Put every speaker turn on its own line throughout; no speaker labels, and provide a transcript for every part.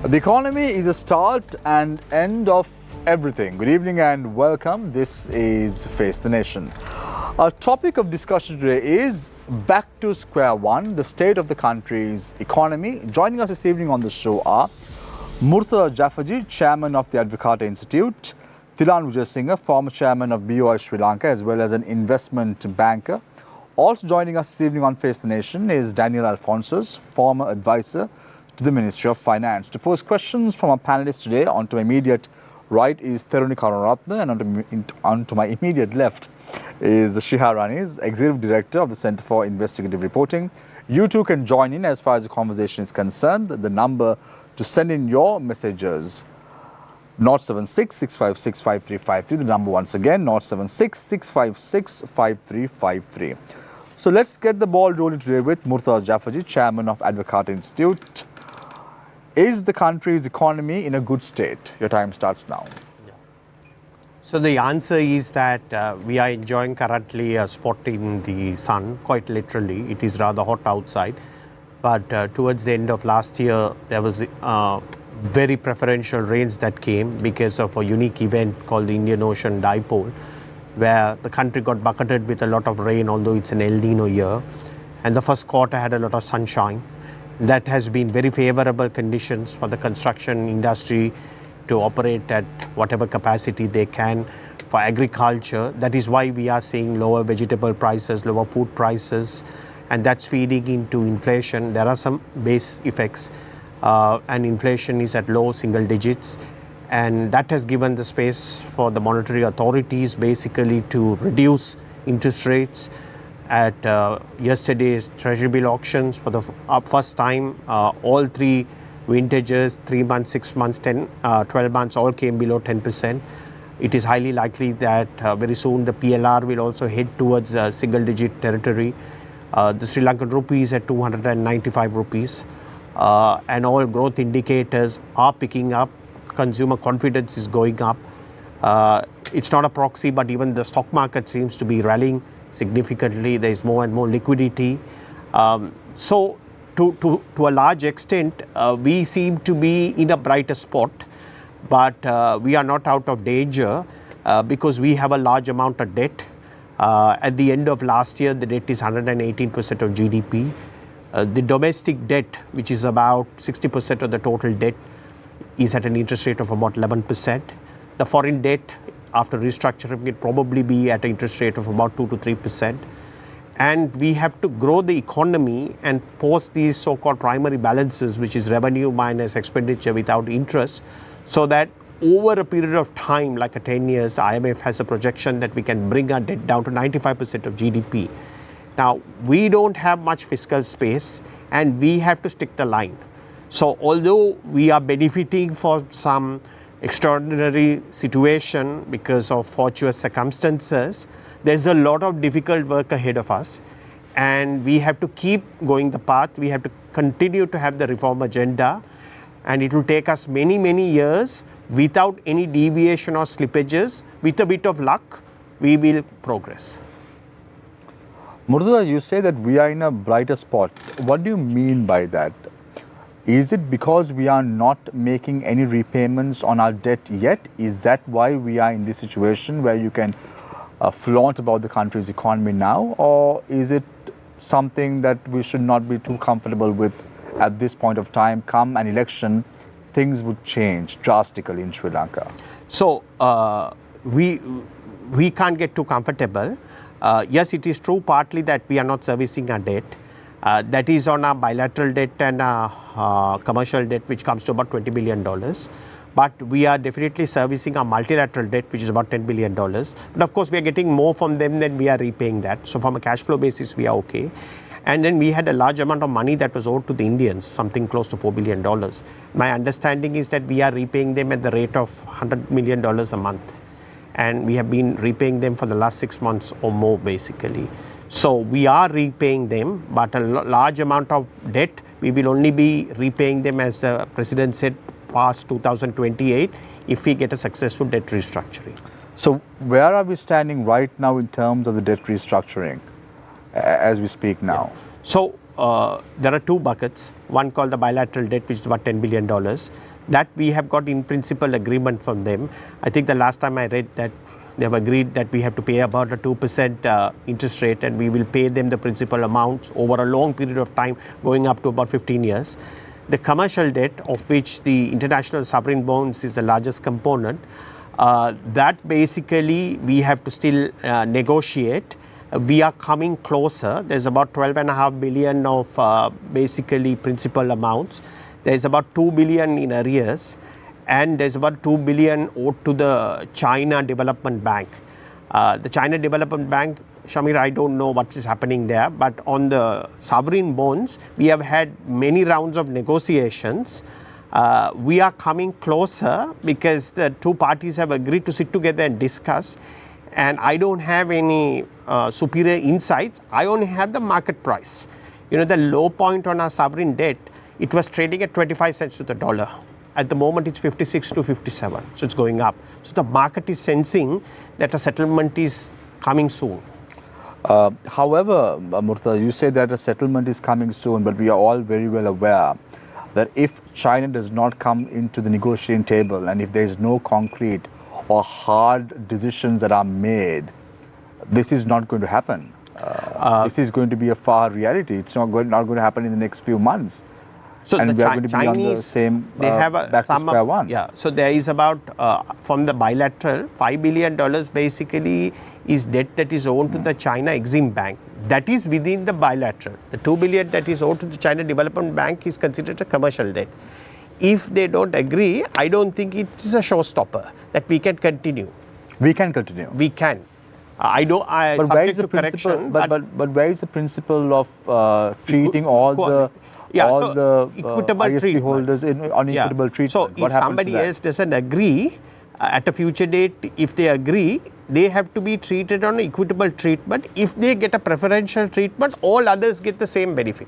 The economy is a start and end of everything. Good evening and welcome. This is Face the Nation. Our topic of discussion today is back to square one, the state of the country's economy. Joining us this evening on the show are Murtaza Jafferji, chairman of the Advocata Institute, Thilan Vijayasinghe, former chairman of BOI Sri Lanka, as well as an investment banker. Also joining us this evening on Face the Nation is Daniel Alphonsus, former advisor to the Ministry of Finance. To pose questions from our panelists today, onto my immediate right is Theruni Karunaratne, and onto my immediate left is Shihar Ranis, Executive Director of the Centre for Investigative Reporting. You too can join in as far as the conversation is concerned. The number to send in your messages, 076 656 5353. The number once again, 076 656 5353. So let's get the ball rolling today with Murtaza Jafferji, chairman of Advocata Institute. Is the country's economy in a good state? Your time starts now.
So the answer is that we are enjoying currently a spot in the sun, quite literally. It is rather hot outside. But towards the end of last year, there was very preferential rains that came because of a unique event called the Indian Ocean Dipole, where the country got bucketed with a lot of rain, although it's an El Nino year. And the first quarter had a lot of sunshine. That has been very favorable conditions for the construction industry to operate at whatever capacity they can for agriculture. That is why we are seeing lower vegetable prices, lower food prices, and that's feeding into inflation. There are some base effects, and inflation is at low single digits, and that has given the space for the monetary authorities basically to reduce interest rates. At yesterday's treasury bill auctions, for the first time, all three vintages, 3 months, 6 months, 12 months, all came below 10%. It is highly likely that very soon the PLR will also head towards single digit territory. The Sri Lankan rupee is at 295 rupees, and all growth indicators are picking up. Consumer confidence is going up. It's not a proxy, but even the stock market seems to be rallying significantly. There is more and more liquidity. So to a large extent, we seem to be in a brighter spot, but we are not out of danger because we have a large amount of debt. At the end of last year, the debt is 118% of GDP. The domestic debt, which is about 60% of the total debt, is at an interest rate of about 11%. The foreign debt, after restructuring, it probably be at an interest rate of about 2 to 3%. And we have to grow the economy and post these so-called primary balances, which is revenue minus expenditure without interest, so that over a period of time, like a 10 years, IMF has a projection that we can bring our debt down to 95% of GDP. Now, we don't have much fiscal space and we have to stick the line. So although we are benefiting for some extraordinary situation because of fortuitous circumstances, there's a lot of difficult work ahead of us, and we have to keep going the path. We have to continue to have the reform agenda, and it will take us many, many years without any deviation or slippages. With a bit of luck, we will progress.
Murtaza, you say that we are in a brighter spot. What do you mean by that? Is it because we are not making any repayments on our debt yet? Is that why we are in this situation where you can flaunt about the country's economy now? Or is it something that we should not be too comfortable with at this point of time? Come an election, things would change drastically in Sri Lanka.
So we can't get too comfortable. Yes, it is true partly that we are not servicing our debt. That is on our bilateral debt and commercial debt, which comes to about $20 billion. But we are definitely servicing our multilateral debt, which is about $10 billion. But of course, we are getting more from them than we are repaying that. So from a cash flow basis, we are okay. And then we had a large amount of money that was owed to the Indians, something close to $4 billion. My understanding is that we are repaying them at the rate of $100 million a month. And we have been repaying them for the last 6 months or more, basically. So we are repaying them, but a large amount of debt, we will only be repaying them, as the President said, past 2028, if we get a successful debt restructuring.
So where are we standing right now in terms of the debt restructuring as we speak now?
Yeah. So there are two buckets, one called the bilateral debt, which is about $10 billion. That we have got in principle agreement from them. I think the last time I read that they have agreed that we have to pay about a 2% interest rate, and we will pay them the principal amount over a long period of time, going up to about 15 years. The commercial debt, of which the international sovereign bonds is the largest component, that basically we have to still negotiate. We are coming closer. There's about 12.5 billion of basically principal amounts. There's about 2 billion in arrears, and there's about 2 billion owed to the China Development Bank. The China Development Bank, Shamir, I don't know what is happening there, but on the sovereign bonds, we have had many rounds of negotiations. We are coming closer because the two parties have agreed to sit together and discuss. And I don't have any superior insights. I only have the market price. You know, the low point on our sovereign debt, it was trading at 25 cents to the dollar. At the moment, it's 56 to 57, so it's going up. So the market is sensing that a settlement is coming soon.
However, Murtaza, you say that a settlement is coming soon, but we are all very well aware that if China does not come into the negotiating table, and if there is no concrete or hard decisions that are made, this is not going to happen. This is going to be a far reality. It's not going to happen in the next few months.
So
and
the
we are going to be
Chinese,
on the same
they have
back to square one.
Yeah, so there is about, from the bilateral, $5 billion basically is debt that is owed to the China Exim Bank. That is within the bilateral. The 2 billion that is owed to the China Development Bank is considered a commercial debt. If they don't agree, I don't think it is a showstopper that we can continue.
We can continue.
We can. But subject to correction.
But where is the principle of treating all the
equitable
ISP
treatment.
holders on equitable treatment?
So if somebody else doesn't agree at a future date, if they agree, they have to be treated on equitable treatment. If they get a preferential treatment, all others get the same benefit.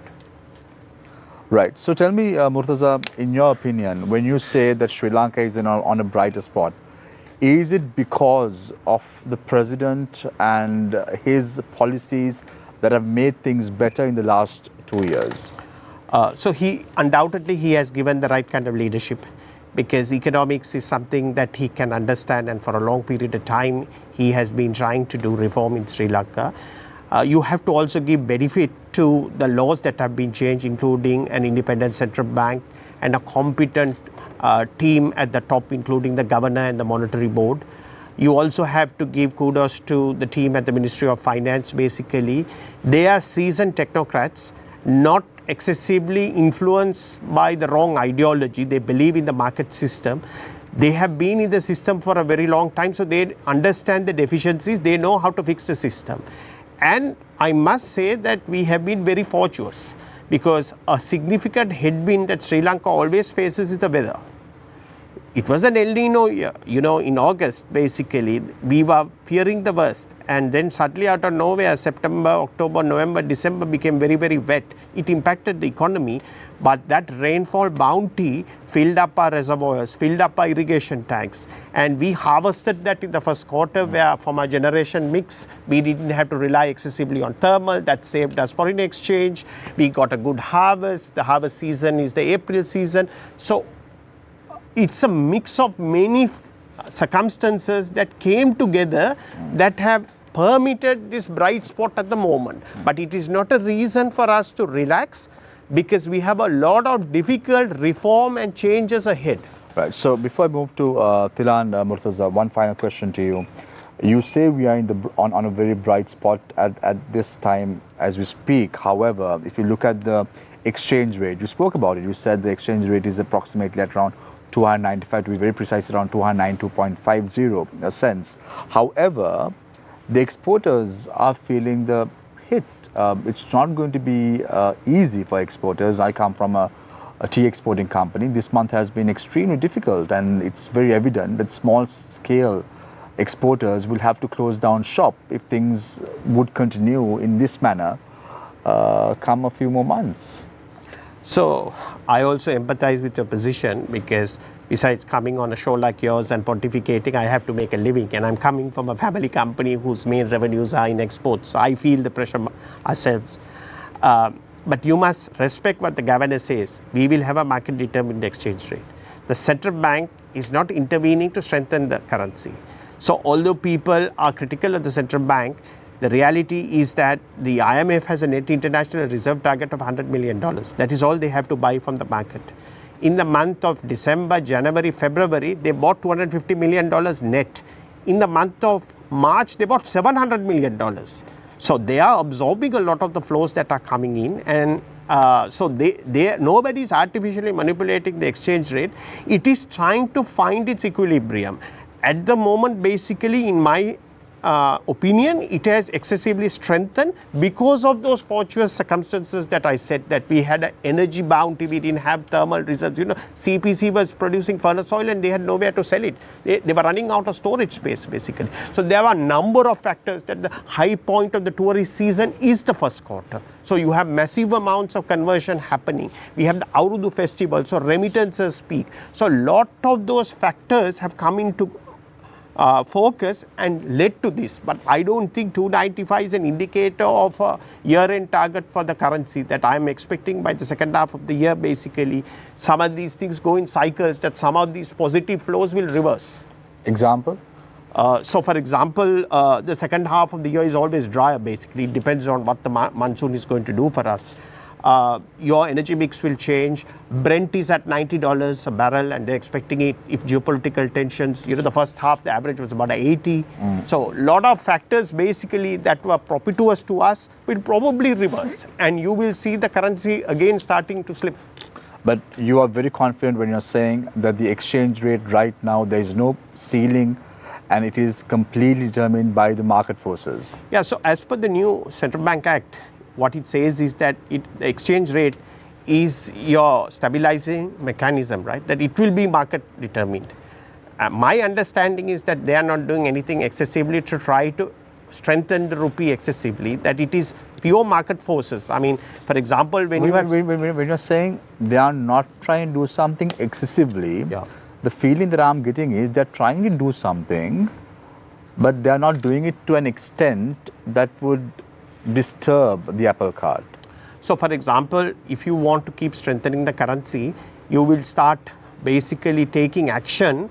Right. So tell me, Murtaza, in your opinion, when you say that Sri Lanka is on a brighter spot, is it because of the president and his policies that have made things better in the last 2 years?
So he undoubtedly has given the right kind of leadership, because economics is something that he can understand, and for a long period of time he has been trying to do reform in Sri Lanka. You have to also give benefit to the laws that have been changed, including an independent central bank and a competent team at the top, including the governor and the monetary board. You also have to give kudos to the team at the Ministry of Finance. Basically, they are seasoned technocrats, not excessively influenced by the wrong ideology. They believe in the market system. They have been in the system for a very long time, so they understand the deficiencies. They know how to fix the system. And I must say that we have been very fortuitous, because a significant headwind that Sri Lanka always faces is the weather. It was an El Nino year, you know, in August basically. We were fearing the worst, and then suddenly out of nowhere, September, October, November, December became very, very wet. It impacted the economy, but that rainfall bounty filled up our reservoirs, filled up our irrigation tanks, and we harvested that in the first quarter, where from our generation mix, we didn't have to rely excessively on thermal. That saved us foreign exchange. We got a good harvest. The harvest season is the April season. So it's a mix of many circumstances that came together that have permitted this bright spot at the moment. But it is not a reason for us to relax, because we have a lot of difficult reform and changes ahead.
Right. So before I move to Tilan, Murtaza, one final question to you. You say we are on a very bright spot at this time as we speak. However, if you look at the exchange rate, you spoke about it. You said the exchange rate is approximately at around 295, to be very precise, around 292.50 cents. However, the exporters are feeling the hit. It's not going to be easy for exporters. I come from a tea exporting company. This month has been extremely difficult, and it's very evident that small scale exporters will have to close down shop if things would continue in this manner come a few more months.
So I also empathize with your position, because besides coming on a show like yours and pontificating, I have to make a living, and I'm coming from a family company whose main revenues are in exports. So I feel the pressure ourselves. But you must respect what the governor says. We will have a market determined exchange rate. The central bank is not intervening to strengthen the currency. So although people are critical of the central bank, the reality is that the IMF has a net international reserve target of $100 million. That is all they have to buy from the market. In the month of December, January, February, they bought $250 million net. In the month of March, they bought $700 million. So they are absorbing a lot of the flows that are coming in, and so nobody is artificially manipulating the exchange rate. It is trying to find its equilibrium. At the moment, basically, in my opinion, it has excessively strengthened because of those fortuitous circumstances that I said, that we had an energy bounty, we didn't have thermal reserves. You know, CPC was producing furnace oil and they had nowhere to sell it. They were running out of storage space, basically. So there are a number of factors that the high point of the tourist season is the first quarter. So you have massive amounts of conversion happening. We have the Aurudu festival, so remittances peak. So a lot of those factors have come into focus and led to this, but I don't think 295 is an indicator of a year-end target for the currency that I am expecting by the second half of the year. Basically, some of these things go in cycles, that some of these positive flows will reverse.
Example?
So for example, the second half of the year is always drier, basically. It depends on what the monsoon is going to do for us. Your energy mix will change. Brent is at $90 a barrel and they're expecting it, if geopolitical tensions, you know, the first half, the average was about 80. So a lot of factors basically that were propitious to us will probably reverse, and you will see the currency again starting to slip.
But you are very confident when you're saying that the exchange rate right now, there is no ceiling and it is completely determined by the market forces.
Yeah, so as per the new Central Bank Act, what it says is that the exchange rate is your stabilizing mechanism, right? That it will be market determined. My understanding is that they are not doing anything excessively to try to strengthen the rupee excessively, that it is pure market forces. I mean, for example, when
you're saying they are not trying to do something excessively, the feeling that I'm getting is they're trying to do something, but they're not doing it to an extent that would disturb the apple cart.
So for example, if you want to keep strengthening the currency, you will start basically taking action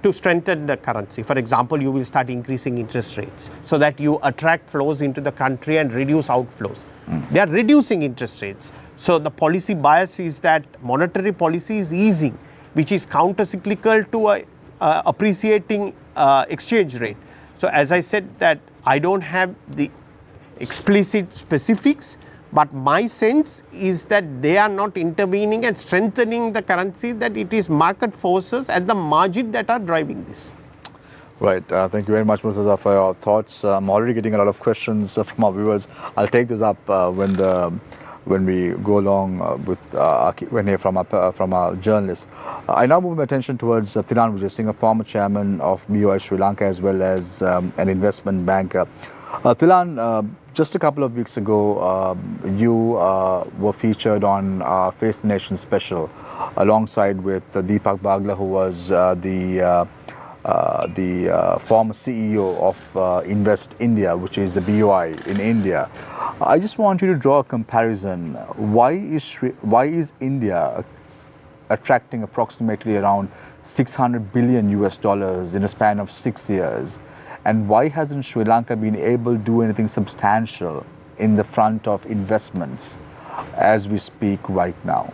to strengthen the currency. For example, you will start increasing interest rates so that you attract flows into the country and reduce outflows. They are reducing interest rates. So the policy bias is that monetary policy is easing, which is counter-cyclical to a appreciating exchange rate. So as I said, that I don't have the explicit specifics, but my sense is that they are not intervening and strengthening the currency, that it is market forces at the margin that are driving this.
Right. Thank you very much, Murtaza, for your thoughts. I'm already getting a lot of questions from our viewers. I'll take those up when we go along with our Q&A from our journalists. I now move my attention towards Thilan Vijay Singh, a former chairman of BOI Sri Lanka as well as an investment banker. Thilan, just a couple of weeks ago, you were featured on Face the Nation special alongside with Deepak Bagla, who was the former CEO of Invest India, which is the BOI in India. I just want you to draw a comparison. Why is India attracting approximately around $600 billion in a span of 6 years? And why hasn't Sri Lanka been able to do anything substantial in the front of investments as we speak right now?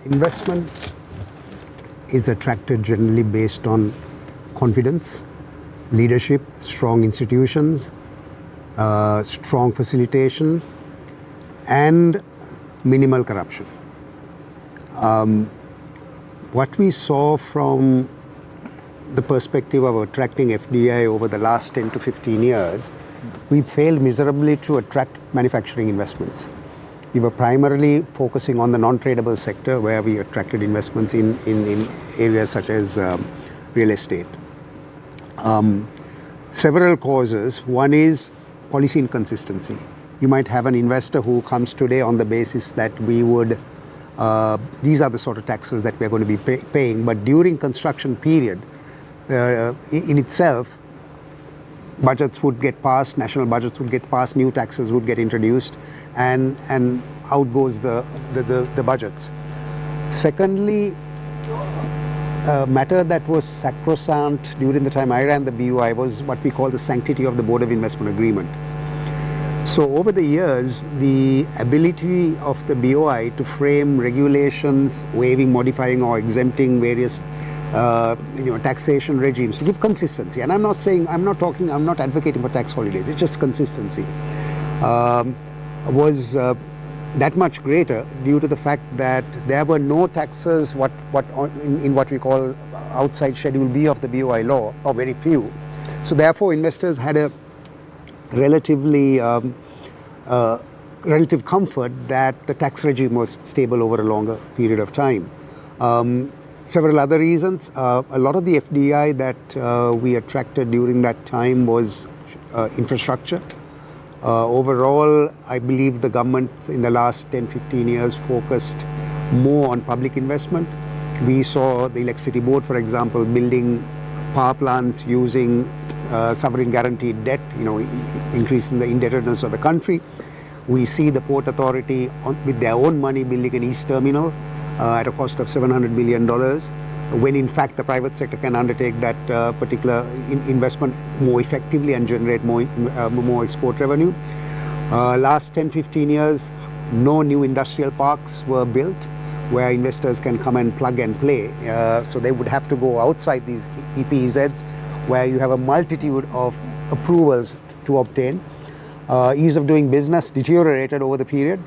Investment is attracted generally based on confidence, leadership, strong institutions, strong facilitation, and minimal corruption. What we saw from the perspective of attracting FDI over the last 10 to 15 years, we failed miserably to attract manufacturing investments. We were primarily focusing on the non-tradable sector, where we attracted investments in areas such as real estate. Several causes. One is policy inconsistency. You might have an investor who comes today on the basis that we would, these are the sort of taxes that we're going to be paying, but during construction period, in itself, budgets would get passed, national budgets would get passed, new taxes would get introduced, and out goes the budgets. Secondly, a matter that was sacrosanct during the time I ran the BOI was what we call the sanctity of the Board of Investment Agreement. So over the years, the ability of the BOI to frame regulations, waiving, modifying or exempting various taxation regimes to give consistency, and I'm not advocating for tax holidays, it's just consistency, was that much greater due to the fact that there were no taxes in what we call outside Schedule B of the BOI law, or very few. So therefore investors had a relative comfort that the tax regime was stable over a longer period of time. Several other reasons. A lot of the FDI that we attracted during that time was infrastructure. Overall, I believe the government in the last 10-15 years focused more on public investment. We saw the electricity board, for example, building power plants using sovereign guaranteed debt, increasing the indebtedness of the country. We see the Port Authority with their own money building an east terminal at a cost of $700 million, when in fact the private sector can undertake that particular investment more effectively and generate more export revenue. Last 10-15 years, no new industrial parks were built where investors can come and plug and play. So they would have to go outside these EPZs where you have a multitude of approvals to obtain. Ease of doing business deteriorated over the period.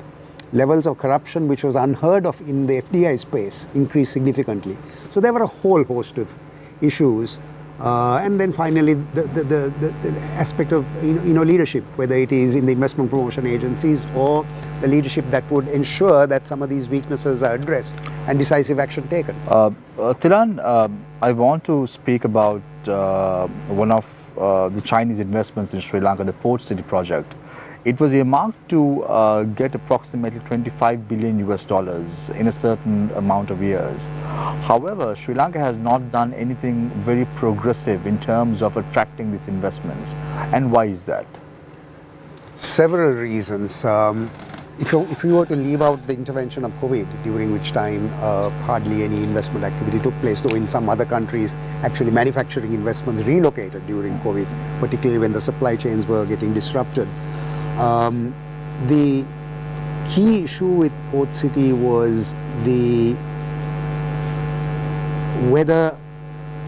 Levels of corruption, which was unheard of in the FDI space, increased significantly. So there were a whole host of issues. And then finally, the aspect of leadership, whether it is in the investment promotion agencies or the leadership that would ensure that some of these weaknesses are addressed and decisive action taken.
Thilan, I want to speak about one of the Chinese investments in Sri Lanka, the Port City project. It was earmarked to get approximately $25 billion in a certain amount of years. However, Sri Lanka has not done anything very progressive in terms of attracting these investments. And why is that?
Several reasons. If you were to leave out the intervention of COVID, during which time hardly any investment activity took place, though in some other countries actually manufacturing investments relocated during COVID, particularly when the supply chains were getting disrupted. The key issue with Port City was whether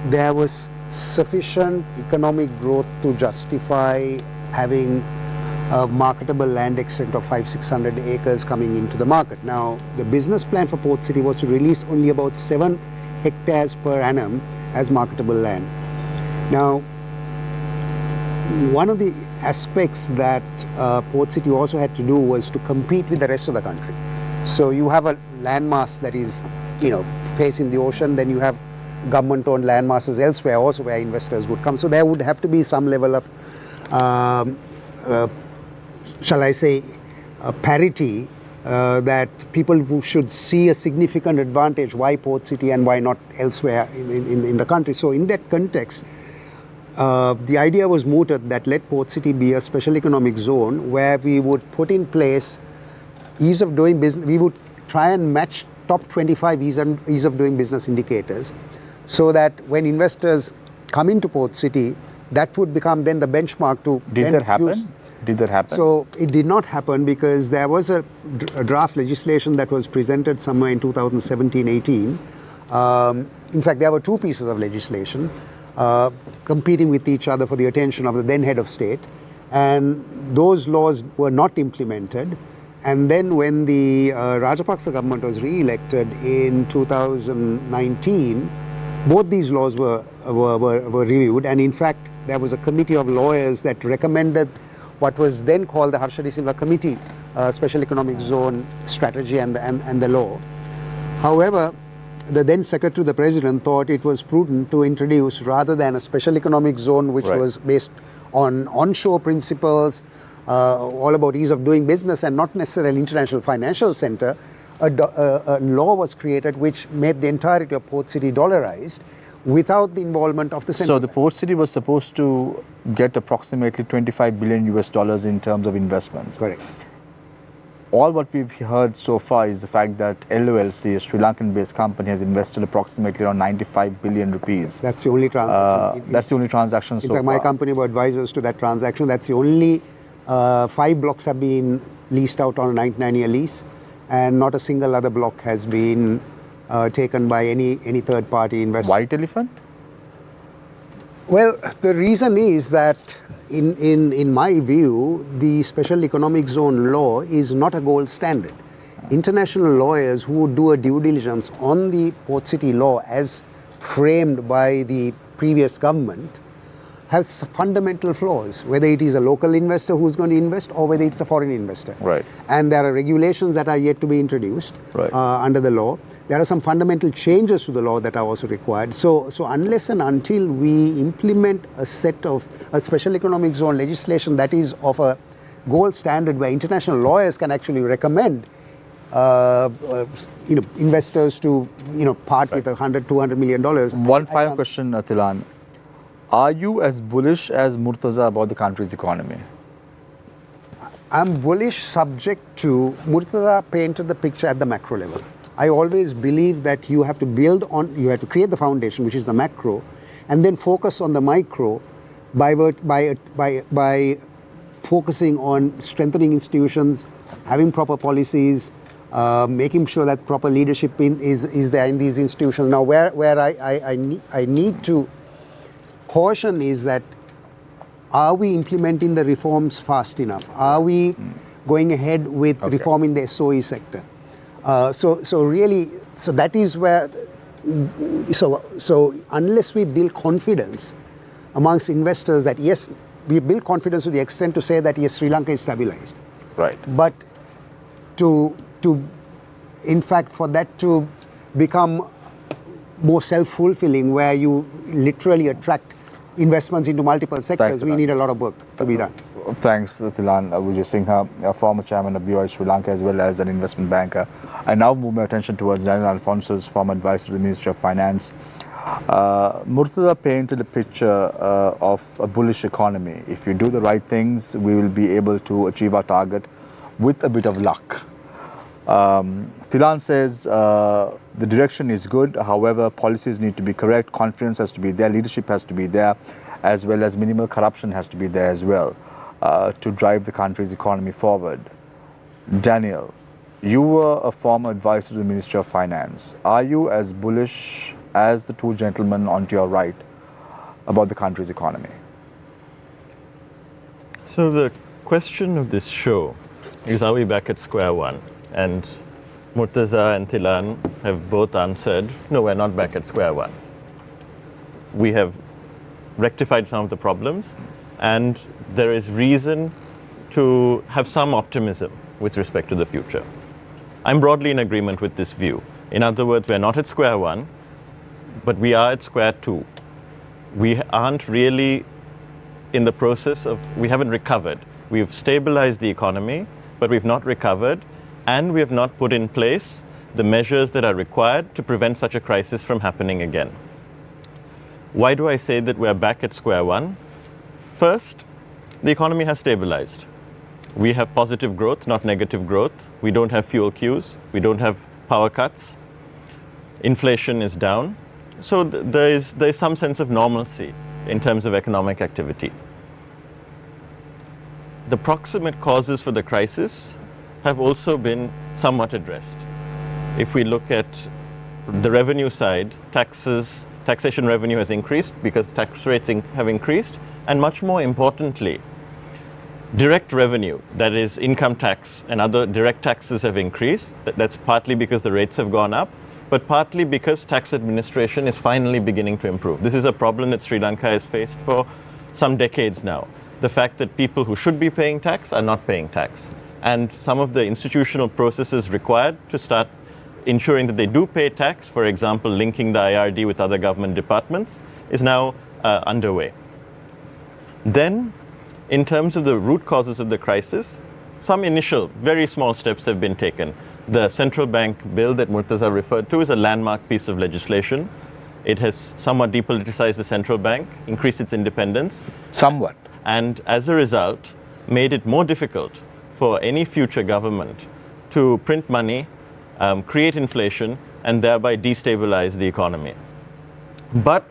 there was sufficient economic growth to justify having a marketable land extent of 500-600 acres coming into the market. Now, the business plan for Port City was to release only about 7 hectares per annum as marketable land. Now, one of the aspects that Port City also had to do was to compete with the rest of the country. So you have a landmass that is, facing the ocean, then you have government-owned landmasses elsewhere also where investors would come. So there would have to be some level of, shall I say, parity that people who should see a significant advantage, why Port City and why not elsewhere in the country. So in that context, the idea was mooted that let Port City be a special economic zone where we would put in place ease of doing business. We would try and match top 25 ease of doing business indicators so that when investors come into Port City, that would become then the benchmark to
Did that happen? Did that happen?
So it did not happen because there was a draft legislation that was presented somewhere in 2017-18. In fact, there were 2 pieces of legislation competing with each other for the attention of the then head of state, and those laws were not implemented. And then when the Rajapaksa government was re-elected in 2019, both these laws were reviewed, and in fact there was a committee of lawyers that recommended what was then called the Harshadi Silva Committee, Special Economic Zone Strategy and the law. However, the then Secretary to the President thought it was prudent to introduce, rather than a special economic zone which was based on onshore principles, all about ease of doing business and not necessarily international financial center, a law was created which made the entirety of Port City dollarized, without the involvement of the central
So the
bank.
port city was supposed to get approximately 25 billion US dollars in terms of investments.
Correct.
All what we've heard so far is the fact that LOLC, a Sri Lankan-based company, has invested approximately around 95 billion rupees.
That's the only transaction.
That's the only transaction so
In fact, my
far.
company were advisors to that transaction. That's the only 5 blocks have been leased out on a 99-year lease, and not a single other block has been taken by any third-party investor.
White elephant?
Well, the reason is that in my view, the special economic zone law is not a gold standard. International lawyers who do a due diligence on the port city law as framed by the previous government has fundamental flaws, whether it is a local investor who's going to invest or whether it's a foreign investor.
Right.
And there are regulations that are yet to be introduced
Right.
under the law. There are some fundamental changes to the law that are also required. So unless and until we implement a set of a special economic zone legislation that is of a gold standard where international lawyers can actually recommend investors to part with $100-200 million.
One final question, Thilan. Are you as bullish as Murtaza about the country's economy?
I'm bullish subject to Murtaza painted the picture at the macro level. I always believe that you have to create the foundation, which is the macro, and then focus on the micro by focusing on strengthening institutions, having proper policies, making sure that proper leadership is there in these institutions. Now, where I need to caution is that, are we implementing the reforms fast enough? Are we going ahead with reforming the SOE sector? So that is where, so unless we build confidence amongst investors that yes, we build confidence to the extent to say that yes, Sri Lanka is stabilized.
Right.
But in fact, for that to become more self-fulfilling, where you literally attract investments into multiple sectors, we need a lot of work to be done.
Thanks, Thilan Vijay Singha, a former chairman of BOI Sri Lanka as well as an investment banker. I now move my attention towards Daniel Alfonso's former advisor to the Ministry of Finance. Murtaza painted a picture of a bullish economy. If you do the right things, we will be able to achieve our target with a bit of luck. Thilan says the direction is good, however, policies need to be correct, confidence has to be there, leadership has to be there, as well as minimal corruption has to be there as well to drive the country's economy forward. Daniel, you were a former advisor to the Ministry of Finance. Are you as bullish as the two gentlemen on to your right about the country's economy?
So the question of this show is, are we back at square one? And Murtaza and Thilan have both answered, no, we're not back at square one. We have rectified some of the problems, and there is reason to have some optimism with respect to the future. I'm broadly in agreement with this view. In other words, we're not at square one, but we are at square two. We aren't really in the process of, we haven't recovered. We've stabilized the economy, but we've not recovered, and we have not put in place the measures that are required to prevent such a crisis from happening again. Why do I say that we're back at square one? First, the economy has stabilized. We have positive growth, not negative growth. We don't have fuel queues. We don't have power cuts. Inflation is down. So there is some sense of normalcy in terms of economic activity. The proximate causes for the crisis have also been somewhat addressed. If we look at the revenue side, taxation revenue has increased because tax rates have increased, and much more importantly, direct revenue, that is income tax and other direct taxes have increased. That's partly because the rates have gone up, but partly because tax administration is finally beginning to improve. This is a problem that Sri Lanka has faced for some decades now. The fact that people who should be paying tax are not paying tax. And some of the institutional processes required to start ensuring that they do pay tax, for example, linking the IRD with other government departments, is now underway. Then, in terms of the root causes of the crisis, some initial, very small steps have been taken. The central bank bill that Murtaza referred to is a landmark piece of legislation. It has somewhat depoliticized the central bank, increased its independence,
Somewhat.
and as a result, made it more difficult for any future government to print money, create inflation, and thereby destabilize the economy. But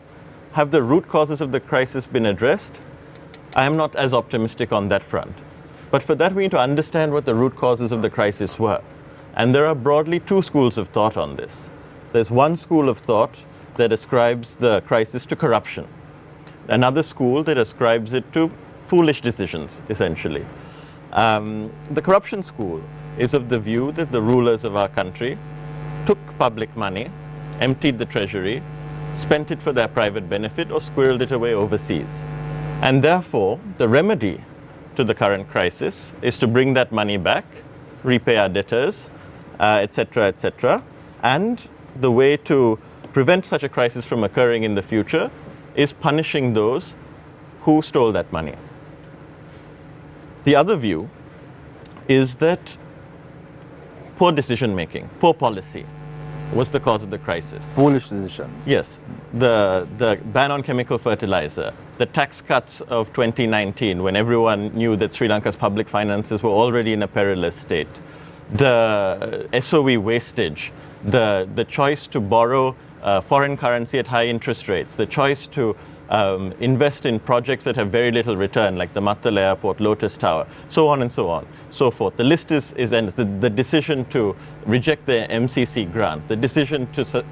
have the root causes of the crisis been addressed? I am not as optimistic on that front. But for that, we need to understand what the root causes of the crisis were. And there are broadly two schools of thought on this. There's one school of thought that ascribes the crisis to corruption. Another school that ascribes it to foolish decisions, essentially. The corruption school is of the view that the rulers of our country took public money, emptied the treasury, spent it for their private benefit, or squirreled it away overseas. And therefore, the remedy to the current crisis is to bring that money back, repay our debtors, etc., etc. And the way to prevent such a crisis from occurring in the future is punishing those who stole that money. The other view is that poor decision making, poor policy was the cause of the crisis.
Foolish decisions.
Yes, the ban on chemical fertilizer, the tax cuts of 2019 when everyone knew that Sri Lanka's public finances were already in a perilous state, the SOE wastage, the choice to borrow foreign currency at high interest rates, the choice to invest in projects that have very little return, like the Mattala Airport, Lotus Tower, so on and so on, so forth. The list is endless. The decision to reject the MCC grant, the decision to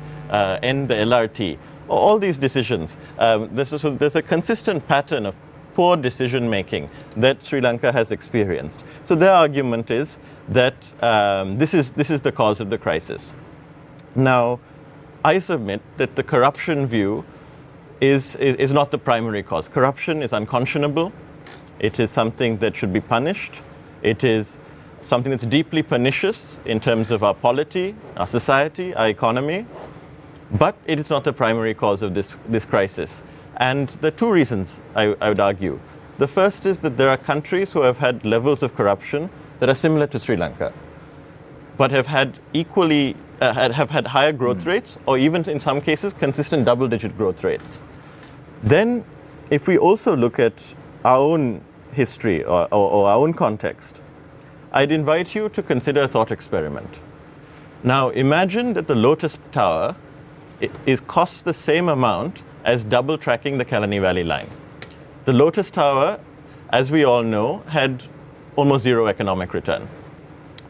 end the LRT, all these decisions. There's a consistent pattern of poor decision making that Sri Lanka has experienced. So their argument is that this is the cause of the crisis. Now, I submit that the corruption view is not the primary cause. Corruption is unconscionable. It is something that should be punished. It is something that's deeply pernicious in terms of our polity, our society, our economy. But it is not the primary cause of this crisis. And there are two reasons, I would argue. The first is that there are countries who have had levels of corruption that are similar to Sri Lanka, but have had equally have had higher growth rates, or even in some cases consistent double-digit growth rates. Then, if we also look at our own history or our own context, I'd invite you to consider a thought experiment. Now, imagine that the Lotus Tower costs the same amount as double tracking the Kalani Valley line. The Lotus Tower, as we all know, had almost zero economic return.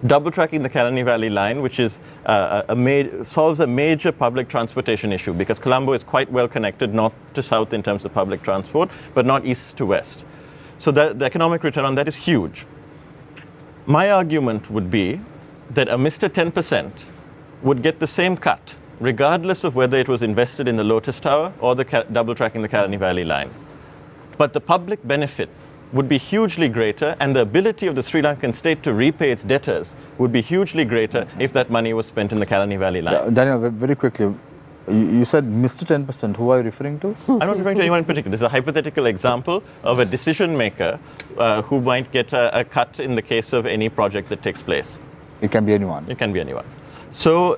Double tracking the Kalani Valley line, which is solves a major public transportation issue, because Colombo is quite well connected north to south in terms of public transport, but not east to west. So the economic return on that is huge. My argument would be that a Mr. 10% would get the same cut, regardless of whether it was invested in the Lotus Tower or the double tracking the Kalani Valley line. But the public benefit would be hugely greater, and the ability of the Sri Lankan state to repay its debtors would be hugely greater if that money was spent in the Kalani Valley line.
Daniel, very quickly, you said Mr. 10%. Who are you referring to?
I'm not referring to anyone in particular. This is a hypothetical example of a decision maker who might get a cut in the case of any project that takes place.
It can be anyone.
It can be anyone. So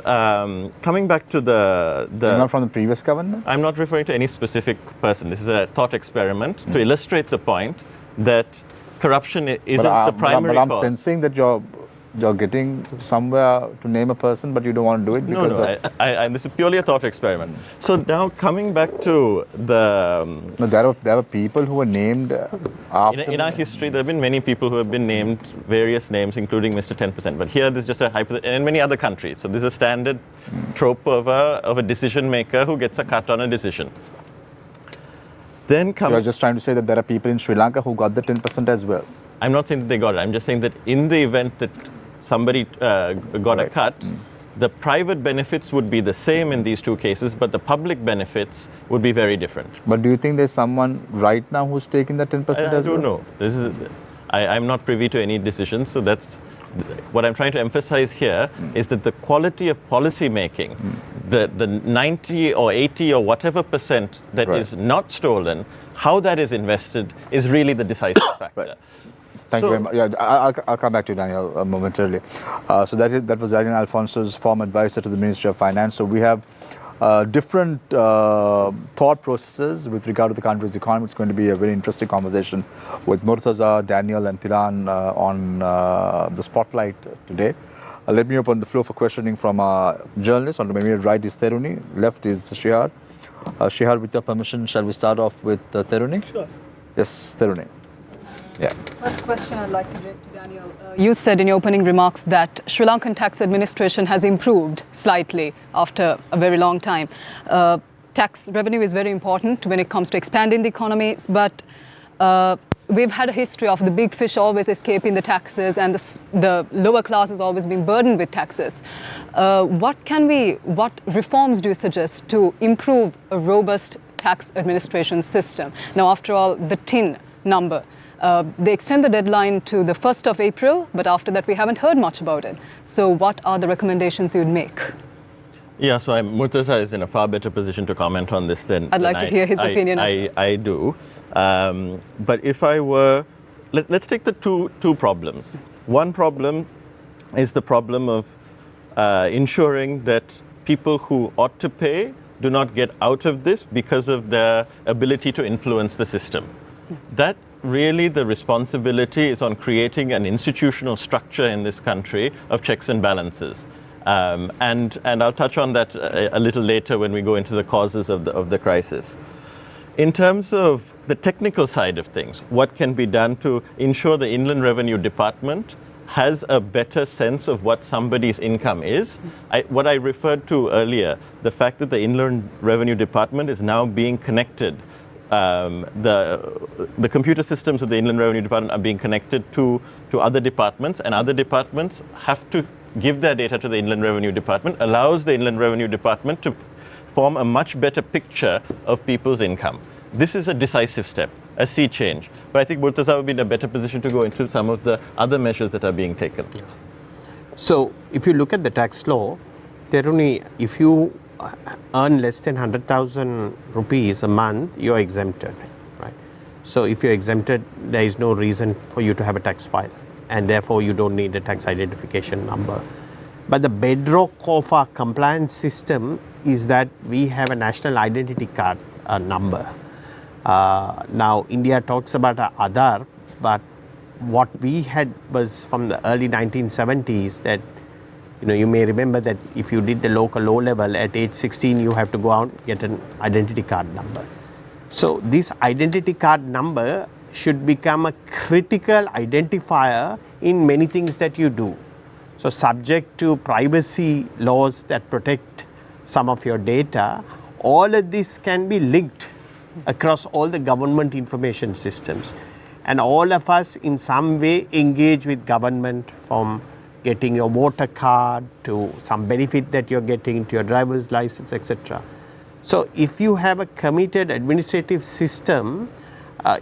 coming back to the
You're not from the previous government?
I'm not referring to any specific person. This is a thought experiment to illustrate the point that corruption isn't the primary
cause. But I'm
cause.
sensing that you're getting somewhere to name a person, but you don't want to do it because
this is purely a thought experiment. So now coming back to the
no, there were people who were named after.
In our history, there have been many people who have been named various names, including Mr. 10%. But here, there's just a hypothetical, and in many other countries. So this is a standard trope of a decision maker who gets a cut on a decision. Then
You're just trying to say that there are people in Sri Lanka who got the 10% as well.
I'm not saying that they got it. I'm just saying that in the event that somebody got a cut, the private benefits would be the same in these two cases, but the public benefits would be very different.
But do you think there's someone right now who's taking the 10% as well?
I don't know. I'm not privy to any decisions, so that's what I'm trying to emphasize here is that the quality of policy making, the 90 or 80 or whatever percent that is not stolen, how that is invested is really the decisive factor.
Thank you very much. Yeah, I'll come back to you, Daniel, momentarily. So that was Daniel Alfonso's former advisor to the Ministry of Finance. So we have different thought processes with regard to the country's economy. It's going to be a very interesting conversation with Murtaza, Daniel and Tilan on the spotlight today. Let me open the floor for questioning from our journalists. On the immediate right is Teruni, left is Shrihar. Shrihar, with your permission, shall we start off with Teruni?
Sure.
Yes, Teruni. Yeah.
First question I'd like to direct to Daniel. You said in your opening remarks that Sri Lankan tax administration has improved slightly after a very long time. Tax revenue is very important when it comes to expanding the economy, but we've had a history of the big fish always escaping the taxes and the lower class has always been burdened with taxes. What reforms do you suggest to improve a robust tax administration system? Now, after all, the TIN number, they extend the deadline to the 1st of April, but after that we haven't heard much about it. So what are the recommendations you'd make?
Yeah, so Murtaza is in a far better position to comment on this than
I'd like to hear his opinion as well.
I do. But if I were, let's take the two problems. One problem is the problem of ensuring that people who ought to pay do not get out of this because of their ability to influence the system. That really the responsibility is on creating an institutional structure in this country of checks and balances. And I'll touch on that a little later when we go into the causes of the crisis. In terms of the technical side of things, what can be done to ensure the Inland Revenue Department has a better sense of what somebody's income is? What I referred to earlier, the fact that the Inland Revenue Department is now being connected. The computer systems of the Inland Revenue Department are being connected to other departments, and other departments have to give their data to the Inland Revenue Department, allows the Inland Revenue Department to form a much better picture of people's income. This is a decisive step, a sea change. But I think Murtaza would be in a better position to go into some of the other measures that are being taken.
Yeah. So if you look at the tax law, Teruni, if you earn less than 100,000 rupees a month, you're exempted, right? So if you're exempted, there is no reason for you to have a tax file, and therefore you don't need a tax identification number. But the bedrock of our compliance system is that we have a national identity card number. Now India talks about Aadhaar, but what we had was from the early 1970s that you may remember that if you did the local O level at age 16, you have to go out and get an identity card number. So this identity card number should become a critical identifier in many things that you do. So subject to privacy laws that protect some of your data, all of this can be linked across all the government information systems. And all of us in some way engage with government, from getting your voter card to some benefit that you're getting to your driver's license, etc. So if you have a committed administrative system,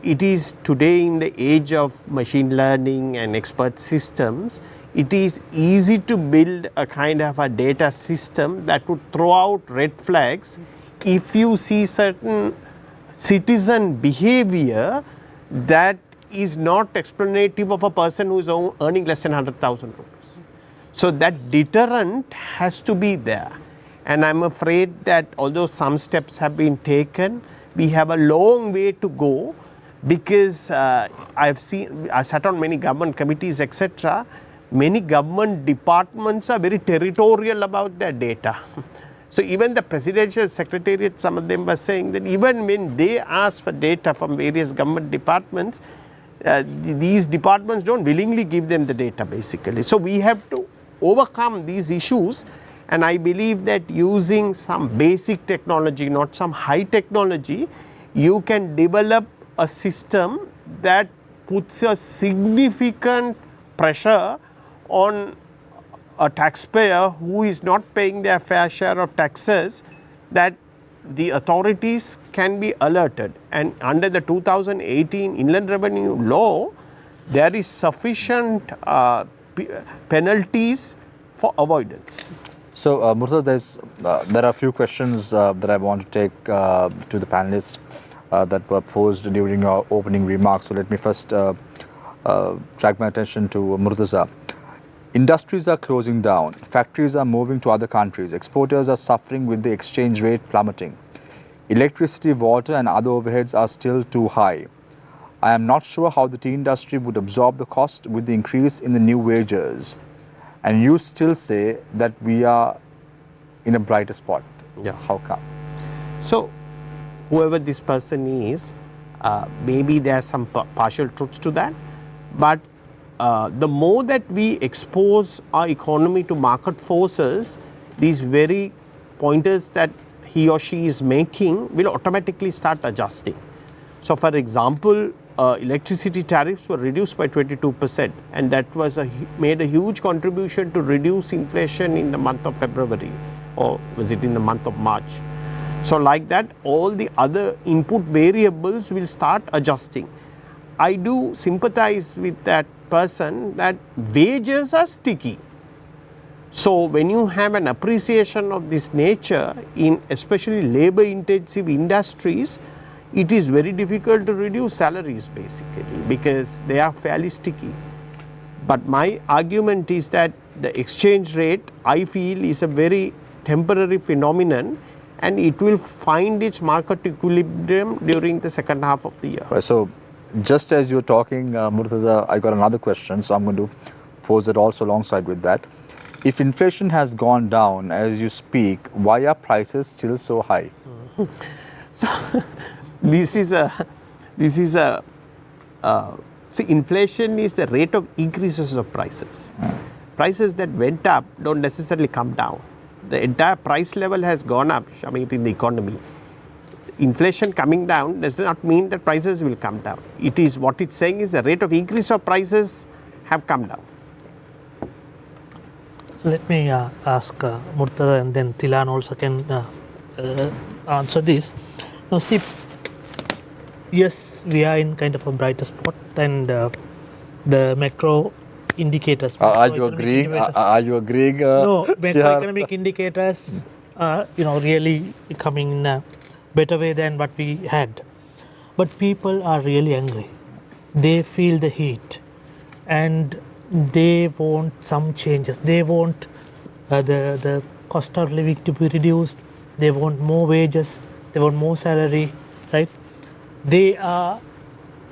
it is today in the age of machine learning and expert systems, it is easy to build a kind of a data system that would throw out red flags if you see certain citizen behavior that is not explanative of a person who is earning less than 100,000 rupees. So that deterrent has to be there. And I'm afraid that although some steps have been taken, we have a long way to go, because I sat on many government committees, etc. Many government departments are very territorial about their data. So even the presidential secretariat, some of them were saying that even when they ask for data from various government departments, these departments don't willingly give them the data basically. So we have to overcome these issues, and I believe that using some basic technology, not some high technology, you can develop a system that puts a significant pressure on a taxpayer who is not paying their fair share of taxes, that the authorities can be alerted. And under the 2018 Inland Revenue Law, there is sufficient penalties for avoidance.
So, Murtaza, there are a few questions that I want to take to the panelists that were posed during your opening remarks. So, let me first drag my attention to Murtaza. Industries are closing down. Factories are moving to other countries. Exporters are suffering with the exchange rate plummeting. Electricity, water and other overheads are still too high. I am not sure how the tea industry would absorb the cost with the increase in the new wages. And you still say that we are in a brighter spot.
Yeah.
How come?
So, whoever this person is, maybe there are some partial truths to that, but the more that we expose our economy to market forces, these very pointers that he or she is making will automatically start adjusting. So, for example, electricity tariffs were reduced by 22%, and that was made a huge contribution to reduce inflation in the month of February, or was it in the month of March. So, like that, all the other input variables will start adjusting. I do sympathize with that person that wages are sticky. So, when you have an appreciation of this nature in especially labor intensive industries, it is very difficult to reduce salaries basically because they are fairly sticky. But my argument is that the exchange rate, I feel, is a very temporary phenomenon, and it will find its market equilibrium during the second half of the year.
Right, so, just as you're talking, Murtaza, I got another question, so I'm going to pose it also alongside with that. If inflation has gone down as you speak, why are prices still so high?
So, see, inflation is the rate of increases of prices. Prices that went up don't necessarily come down. The entire price level has gone up, in the economy. Inflation coming down does not mean that prices will come down. It is what it's saying is the rate of increase of prices have come down.
Let me ask Murtaza, and then Tilan also can answer this. Now see, yes, we are in kind of a brighter spot, and the macro indicators.
Are you agreeing?
No, macroeconomic indicators are really coming in a better way than what we had. But people are really angry. They feel the heat, and they want some changes. They want the cost of living to be reduced. They want more wages. They want more salary, right? They are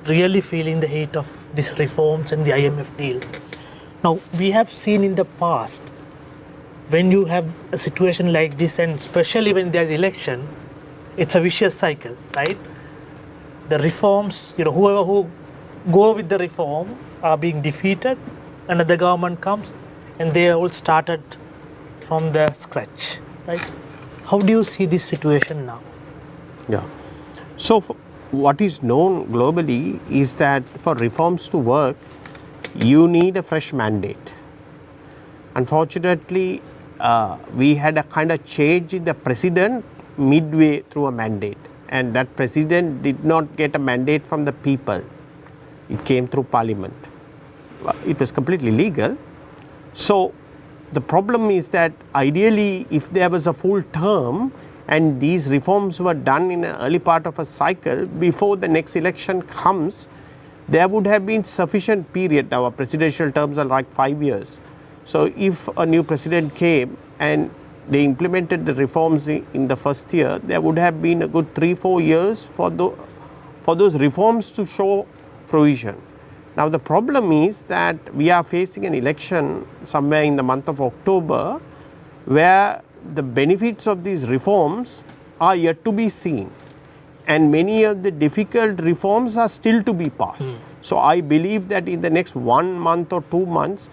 really feeling the heat of these reforms and the IMF deal. Now, we have seen in the past, when you have a situation like this, and especially when there's election, it's a vicious cycle, right? The reforms, whoever who go with the reform are being defeated, and the government comes, and they all started from the scratch, right? How do you see this situation now?
Yeah. So, what is known globally is that for reforms to work, you need a fresh mandate. Unfortunately, we had a kind of change in the president midway through a mandate, and that president did not get a mandate from the people. It came through parliament. It was completely legal. So, the problem is that ideally, if there was a full term and these reforms were done in an early part of a cycle before the next election comes, there would have been sufficient period. Our presidential terms are like 5 years. So, if a new president came and they implemented the reforms in the first year, there would have been a good 3-4 years for those reforms to show fruition. Now, the problem is that we are facing an election somewhere in the month of October, where the benefits of these reforms are yet to be seen, and many of the difficult reforms are still to be passed. So, I believe that in the next 1 month or 2 months,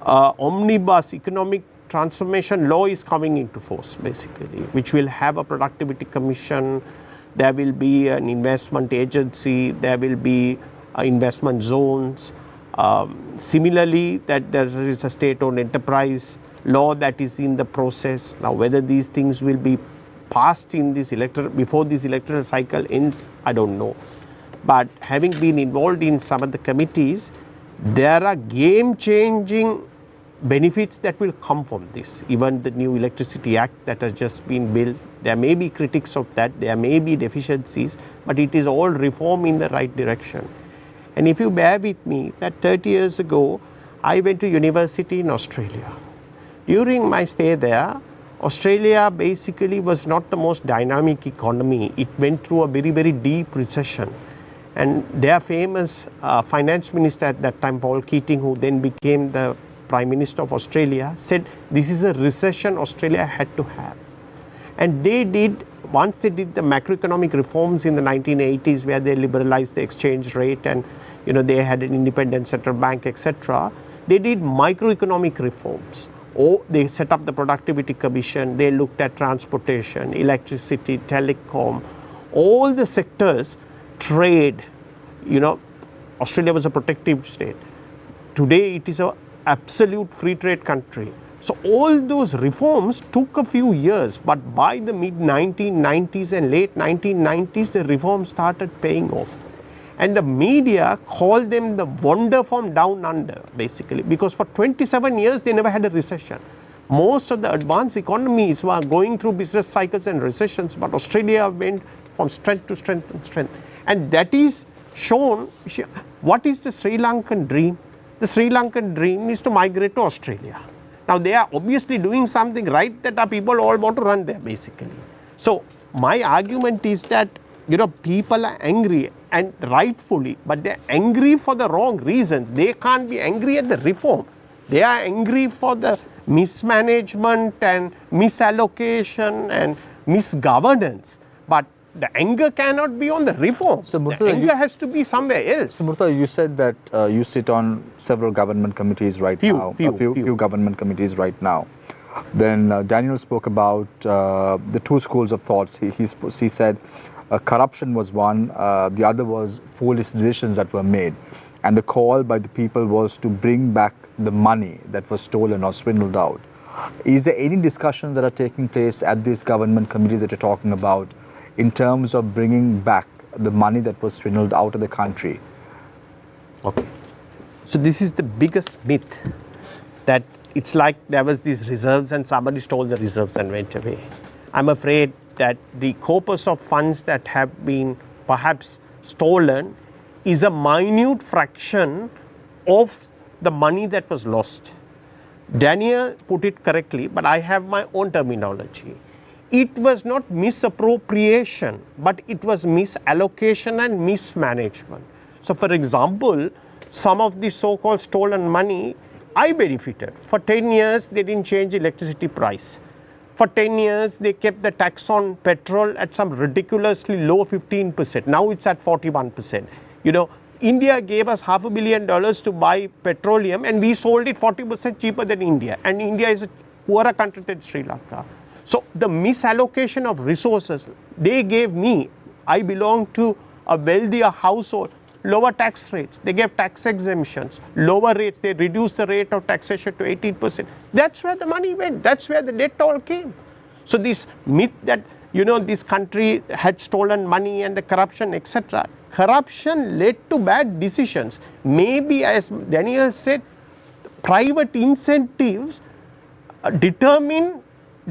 omnibus economic transformation law is coming into force basically, which will have a productivity commission, there will be an investment agency, there will be investment zones. Similarly, that there is a state-owned enterprise law that is in the process. Now, whether these things will be passed in this before this electoral cycle ends, I don't know. But having been involved in some of the committees, there are game-changing benefits that will come from this. Even the new Electricity Act that has just been built, there may be critics of that, there may be deficiencies, but it is all reform in the right direction. And if you bear with me, that 30 years ago, I went to university in Australia. During my stay there, Australia basically was not the most dynamic economy. It went through a very, very deep recession. And their famous finance minister at that time, Paul Keating, who then became the Prime Minister of Australia, said this is a recession Australia had to have. And they did, once they did the macroeconomic reforms in the 1980s, where they liberalized the exchange rate and they had an independent central bank, etc., they did microeconomic reforms. They set up the Productivity Commission, they looked at transportation, electricity, telecom, all the sectors, trade. Australia was a protective state. Today it is an absolute free trade country. So all those reforms took a few years, but by the mid 1990s and late 1990s, the reforms started paying off. And the media called them the wonder from down under, basically, because for 27 years they never had a recession. Most of the advanced economies were going through business cycles and recessions, but Australia went from strength to strength and strength. And that is shown. What is the Sri Lankan dream? The Sri Lankan dream is to migrate to Australia. Now they are obviously doing something right that our people all want to run there, basically. So my argument is that people are angry, and rightfully, but they're angry for the wrong reasons. They can't be angry at the reform. They are angry for the mismanagement and misallocation and misgovernance. But the anger cannot be on the reform. So the anger has to be somewhere else.
So Murtaza, you said that you sit on several government committees right now. Few government committees right now. Then Daniel spoke about the two schools of thoughts. He said corruption was one, the other was foolish decisions that were made. And the call by the people was to bring back the money that was stolen or swindled out. Is there any discussions that are taking place at these government committees that you're talking about in terms of bringing back the money that was swindled out of the country?
Okay. So this is the biggest myth, that it's like there was these reserves and somebody stole the reserves and went away. I'm afraid that the corpus of funds that have been perhaps stolen is a minute fraction of the money that was lost. Daniel put it correctly, but I have my own terminology. It was not misappropriation, but it was misallocation and mismanagement. So for example, some of the so-called stolen money, I benefited. For 10 years, they didn't change electricity price. For 10 years, they kept the tax on petrol at some ridiculously low 15%. Now it's at 41%. India gave us $500 million to buy petroleum, and we sold it 40% cheaper than India. And India is a poorer country than Sri Lanka. So the misallocation of resources, they gave me, I belong to a wealthier household, lower tax rates. They gave tax exemptions, lower rates. They reduced the rate of taxation to 18%. That's where the money went. That's where the debt all came. So this myth that, this country had stolen money and the corruption, etc. Corruption led to bad decisions. Maybe, as Daniel said, private incentives determine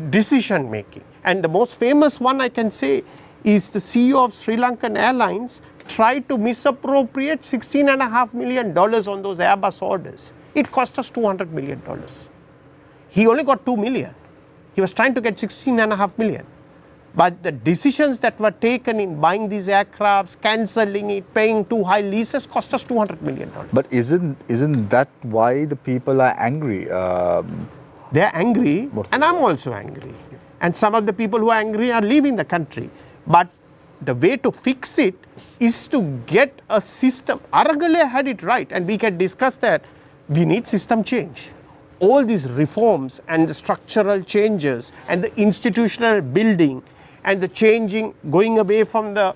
decision making. And the most famous one I can say is the CEO of Sri Lankan Airlines tried to misappropriate $16.5 million on those Airbus orders. It cost us $200 million. He only got $2 million. He was trying to get $16.5 million. But the decisions that were taken in buying these aircrafts, cancelling it, paying too high leases, cost us $200 million.
But isn't that why the people are angry?
They're angry, and I'm also angry. And some of the people who are angry are leaving the country. But the way to fix it is to get a system. Aragale had it right, and we can discuss that. We need system change. All these reforms and the structural changes and the institutional building and the changing, going away from the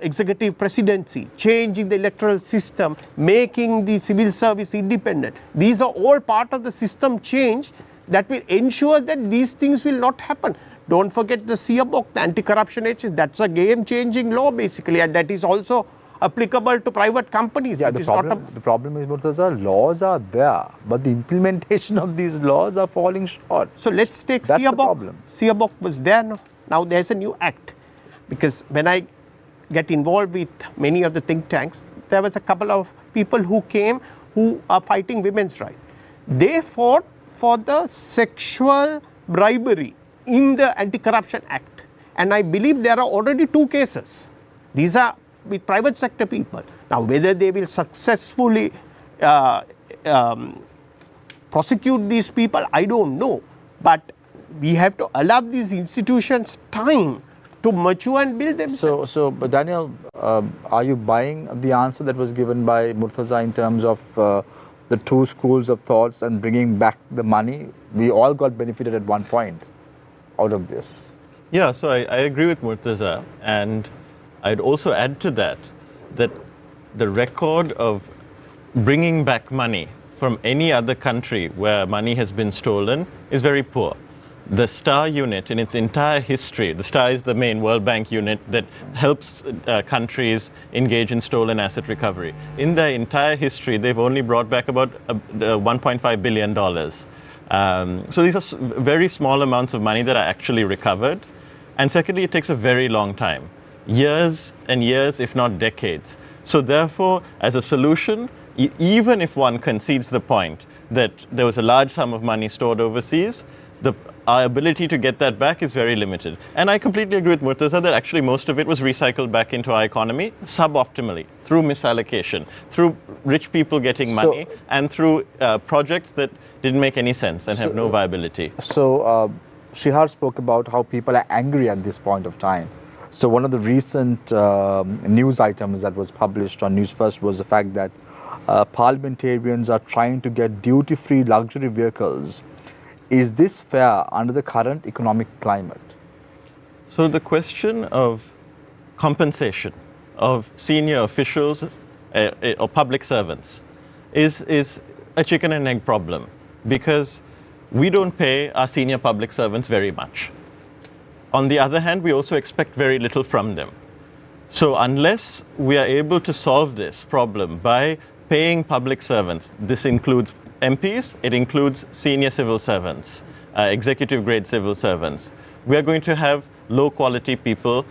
executive presidency, changing the electoral system, making the civil service independent. These are all part of the system change that will ensure that these things will not happen. Don't forget the CBOC, the anti-corruption agency. That's a game-changing law, basically, and that is also applicable to private companies.
Yeah, the problem is, Murtaza, laws are there, but the implementation of these laws are falling short.
So let's take CBOC. CBOC was there. Now there's a new act. Because when I get involved with many of the think tanks, there was a couple of people who came who are fighting women's rights. They fought for the sexual bribery in the Anti-Corruption Act. And I believe there are already 2 cases. These are with private sector people. Now, whether they will successfully prosecute these people, I don't know. But we have to allow these institutions time to mature and build themselves.
But Daniel, are you buying the answer that was given by Murtaza in terms of the 2 schools of thoughts and bringing back the money? We all got benefited at one point out of this.
Yeah, so I agree with Murtaza, and I'd also add to that the record of bringing back money from any other country where money has been stolen is very poor. The STAR unit in its entire history, the STAR is the main World Bank unit that helps countries engage in stolen asset recovery. In their entire history, they've only brought back about $1.5 billion. So these are very small amounts of money that are actually recovered. And secondly, it takes a very long time, years and years, if not decades. So therefore, as a solution, even if one concedes the point that there was a large sum of money stored overseas, our ability to get that back is very limited. And I completely agree with Murtaza that actually most of it was recycled back into our economy suboptimally, through misallocation, through rich people getting money, and through projects that didn't make any sense and have no viability.
So Shihar spoke about how people are angry at this point of time. So one of the recent news items that was published on Newsfirst was the fact that parliamentarians are trying to get duty-free luxury vehicles. Is this fair under the current economic climate?
So the question of compensation of senior officials or public servants is a chicken and egg problem, because we don't pay our senior public servants very much. On the other hand, we also expect very little from them. So unless we are able to solve this problem by paying public servants, this includes MPs, it includes senior civil servants, executive grade civil servants, we are going to have low quality people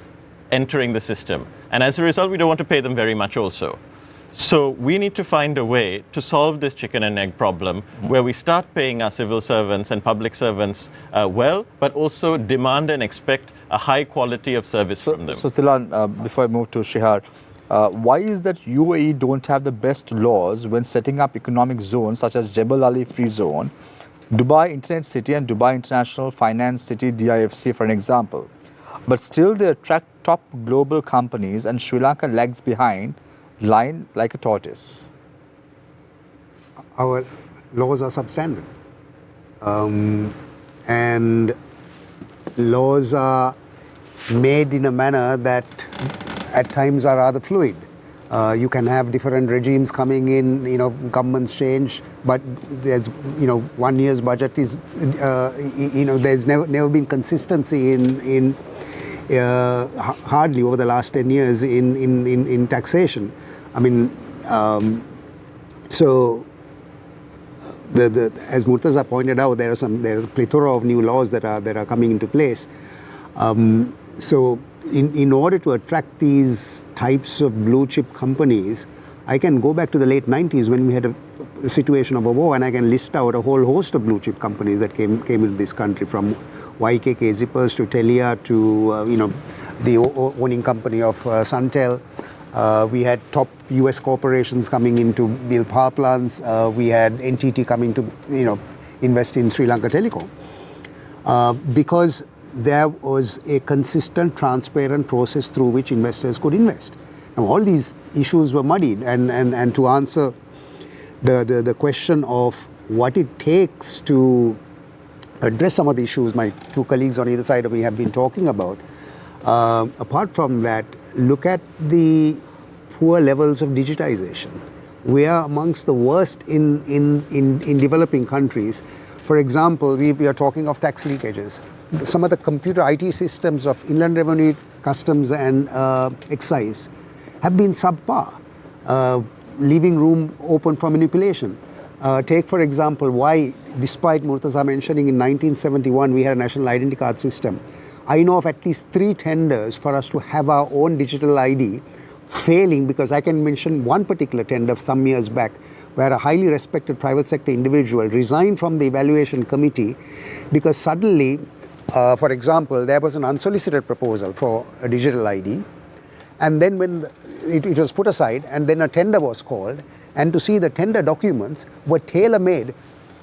entering the system. And as a result, we don't want to pay them very much also. So we need to find a way to solve this chicken and egg problem where we start paying our civil servants and public servants well, but also demand and expect a high quality of service from them.
So Tilan, before I move to Shihar, why is that UAE don't have the best laws when setting up economic zones such as Jebel Ali Free Zone, Dubai Internet City and Dubai International Finance City DIFC for an example? But still they attract top global companies and Sri Lanka lags behind, lying like a tortoise.
Our laws are substandard. And laws are made in a manner that at times are rather fluid. You can have different regimes coming in, governments change, but there's, 1 year's budget is, there's never been consistency in hardly over the last 10 years in taxation. I mean, so as Murtaza pointed out, there's a plethora of new laws that are coming into place. So in order to attract these types of blue chip companies, I can go back to the late 90s when we had a situation of a war, and I can list out a whole host of blue chip companies that came into this country, from YKK Zippers to Telia to the owning company of Suntel. We had top US corporations coming in to build power plants. We had NTT coming to invest in Sri Lanka Telecom. Because there was a consistent, transparent process through which investors could invest. Now, all these issues were muddied, and to answer the question of what it takes to address some of the issues my 2 colleagues on either side of me have been talking about, apart from that, look at the poor levels of digitization. We are amongst the worst in developing countries. For example, we are talking of tax leakages. Some of the computer IT systems of Inland Revenue, Customs and Excise have been subpar, leaving room open for manipulation. Take, for example, why, despite Murtaza mentioning in 1971 we had a national identity card system, I know of at least 3 tenders for us to have our own digital ID failing, because I can mention one particular tender some years back where a highly respected private sector individual resigned from the evaluation committee because suddenly, for example, there was an unsolicited proposal for a digital ID, and then when it was put aside, and then a tender was called, and to see the tender documents were tailor-made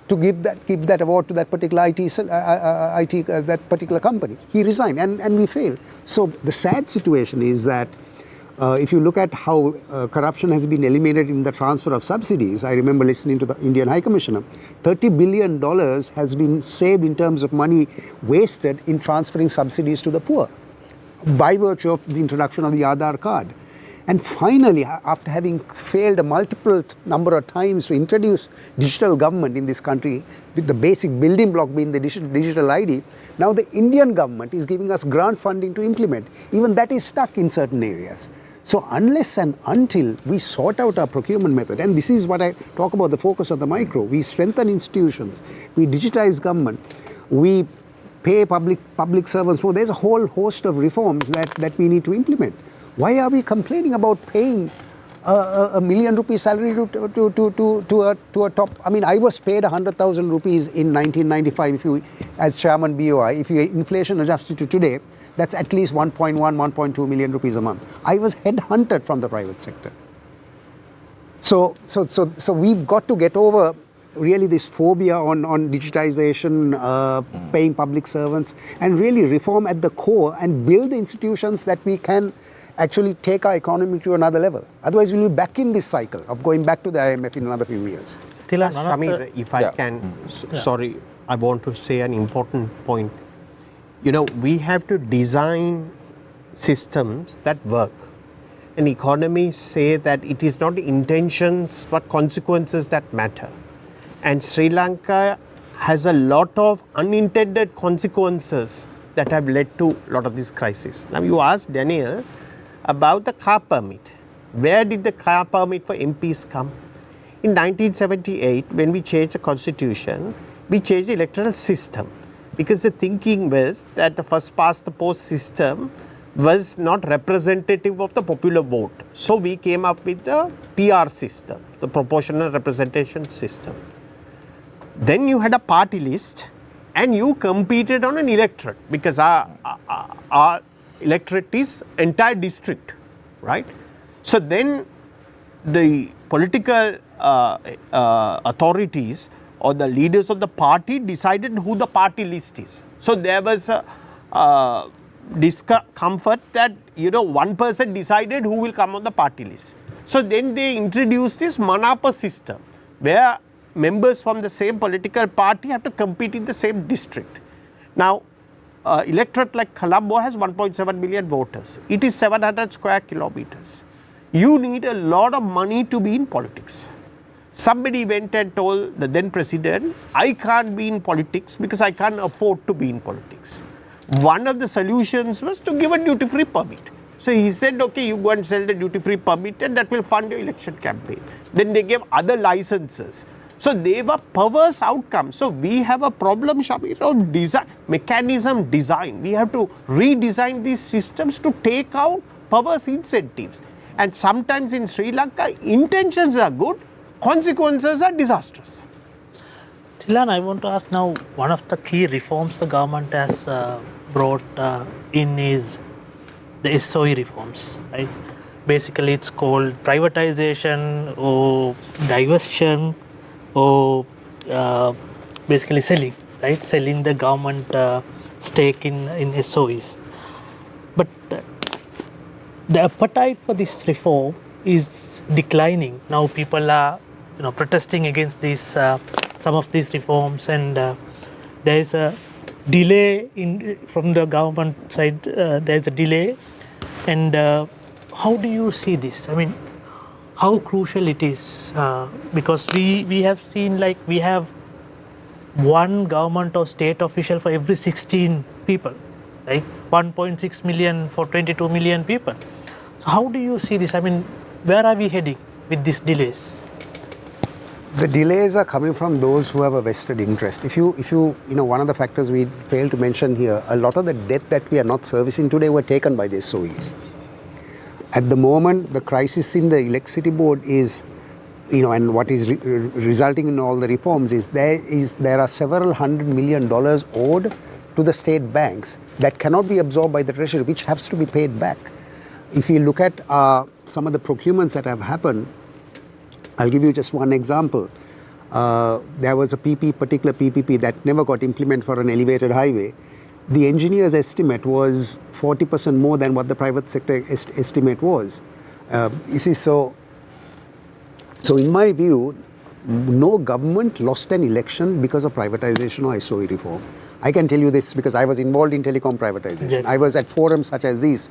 to give that award to that particular that particular company. He resigned, and we failed. So the sad situation is that if you look at how corruption has been eliminated in the transfer of subsidies, I remember listening to the Indian High Commissioner, $30 billion has been saved in terms of money wasted in transferring subsidies to the poor by virtue of the introduction of the Aadhaar card. And finally, after having failed a multiple number of times to introduce digital government in this country, with the basic building block being the digital ID, now the Indian government is giving us grant funding to implement. Even that is stuck in certain areas. So unless and until we sort out our procurement method, and this is what I talk about, the focus of the micro, we strengthen institutions, we digitize government, we pay public servants. So there's a whole host of reforms that we need to implement. Why are we complaining about paying a million rupee salary to a top? I mean, I was paid 100,000 rupees in 1995 as chairman BOI. If you inflation adjusted to today, that's at least 1.1, 1.2 million rupees a month. I was headhunted from the private sector. So we've got to get over really this phobia on digitization, paying public servants, and really reform at the core and build the institutions that we can actually take our economy to another level. Otherwise, we'll be back in this cycle of going back to the IMF in another few years.
Shamir, if I can, sorry, I want to say an important point. You know, we have to design systems that work. And economists say that it is not intentions but consequences that matter. And Sri Lanka has a lot of unintended consequences that have led to a lot of this crisis. Now, you asked Daniel about the car permit. Where did the car permit for MPs come? In 1978, when we changed the constitution, we changed the electoral system because the thinking was that the first past the post system was not representative of the popular vote. So we came up with the PR system, the proportional representation system. Then you had a party list and you competed on an electorate because our electorate is entire district, right? So then the political authorities or the leaders of the party decided who the party list is. So there was a discomfort that, you know, one person decided who will come on the party list. So then they introduced this Manapa system where members from the same political party have to compete in the same district. Now, electorate like Colombo has 1.7 million voters. It is 700 square kilometers. You need a lot of money to be in politics. Somebody went and told the then president, I can't be in politics because I can't afford to be in politics. One of the solutions was to give a duty-free permit. So he said, okay, you go and sell the duty-free permit and that will fund your election campaign. Then they gave other licenses. So they were perverse outcomes. So we have a problem, Shamir, of design, mechanism design. We have to redesign these systems to take out perverse incentives. And sometimes in Sri Lanka, intentions are good, consequences are disastrous.
Thilan, I want to ask now, one of the key reforms the government has brought in is the SOE reforms, right? Basically, it's called privatization or diversion or basically selling, right? Selling the government stake in SOEs. But the appetite for this reform is declining. Now people are, protesting against these some of these reforms, and there is a delay from the government side. There is a delay, and how do you see this? I mean, how crucial it is, because we have seen, like, we have one government or state official for every 16 people, right? 1.6 million for 22 million people. So how do you see this? I mean, where are we heading with these delays?
The delays are coming from those who have a vested interest. If you one of the factors we failed to mention here, a lot of the debt that we are not servicing today were taken by the SOEs. At the moment, the crisis in the electricity board is and what is resulting in all the reforms is there are several $100 million owed to the state banks that cannot be absorbed by the treasury, which has to be paid back. If you look at some of the procurements that have happened, I'll give you just one example. There was a particular PPP that never got implemented for an elevated highway. The engineer's estimate was 40% more than what the private sector estimate was. You see, so in my view, no government lost an election because of privatization or SOE reform. I can tell you this because I was involved in telecom privatization. I was at forums such as these.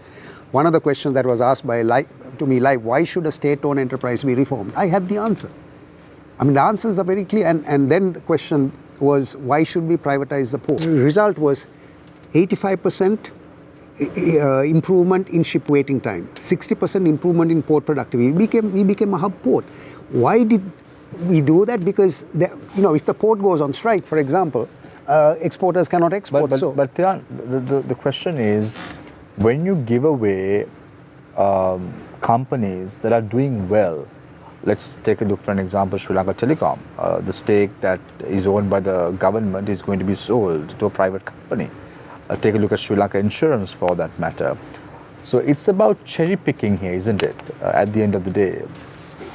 One of the questions that was asked to me live, why should a state-owned enterprise be reformed? I had the answer. I mean, the answers are very clear. And then the question was, why should we privatize the port? The result was 85% improvement in ship waiting time, 60% improvement in port productivity. We became a hub port. Why did we do that? Because if the port goes on strike, for example, exporters cannot export.
But the question is, when you give away companies that are doing well, let's take a look for an example, Sri Lanka Telecom. The stake that is owned by the government is going to be sold to a private company. Take a look at Sri Lanka Insurance for that matter. So it's about cherry picking here, isn't it, at the end of the day?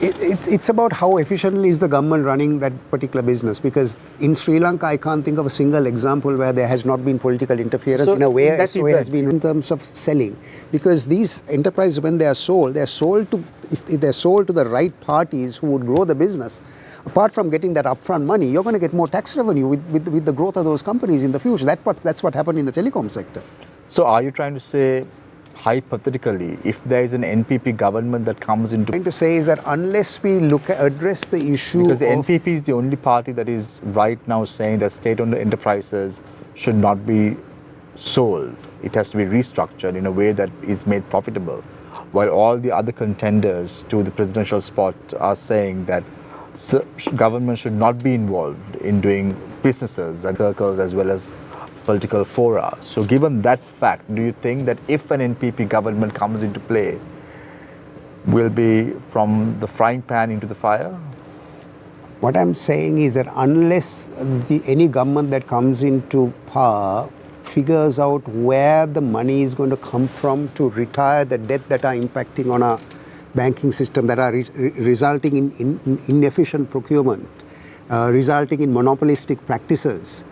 It's about how efficiently is the government running that particular business, because in Sri Lanka I can't think of a single example where there has not been political interference in a way SOA has been in terms of selling. Because these enterprises, when they are sold to, if they're sold to the right parties who would grow the business, apart from getting that upfront money, you're going to get more tax revenue with the growth of those companies in the future. That's what happened in the telecom sector.
So are you trying to say, hypothetically, if there is an NPP government that comes into...
What I'm trying to say is that unless we address the issue
because the NPP is the only party that is right now saying that state-owned enterprises should not be sold. It has to be restructured in a way that is made profitable. While all the other contenders to the presidential spot are saying that government should not be involved in doing businesses and circles as well as political fora. So given that fact, do you think that if an NPP government comes into play, will be from the frying pan into the fire?
What I'm saying is that unless any government that comes into power figures out where the money is going to come from to retire the debt that are impacting on our banking system, that are resulting in inefficient procurement, resulting in monopolistic practices,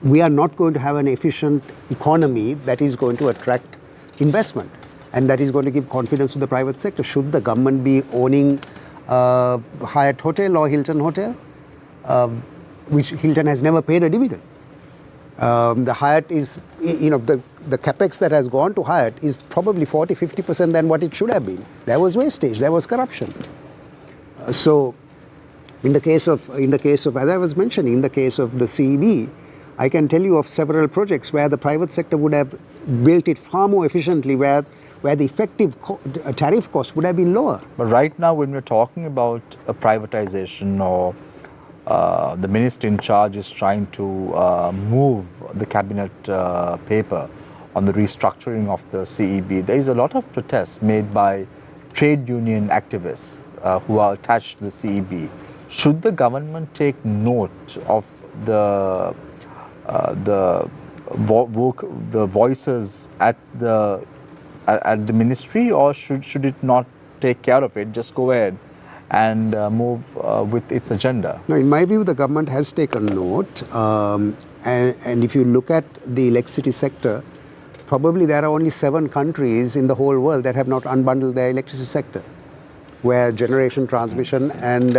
we are not going to have an efficient economy that is going to attract investment and that is going to give confidence to the private sector. Should the government be owning Hyatt Hotel or Hilton Hotel, which Hilton has never paid a dividend? The Hyatt is, the capex that has gone to Hyatt is probably 40-50% than what it should have been. There was wastage, there was corruption. So in the case of, as I was mentioning, in the case of the CEB, I can tell you of several projects where the private sector would have built it far more efficiently, where the effective tariff cost would have been lower.
But right now, when we're talking about a privatization, or the minister in charge is trying to move the cabinet paper on the restructuring of the CEB, there is a lot of protests made by trade union activists who are attached to the CEB. Should the government take note of the voices at the ministry, or should it not take care of it, just go ahead and move with its agenda?
No, in my view, the government has taken note, and if you look at the electricity sector, probably there are only 7 countries in the whole world that have not unbundled their electricity sector, where generation, transmission and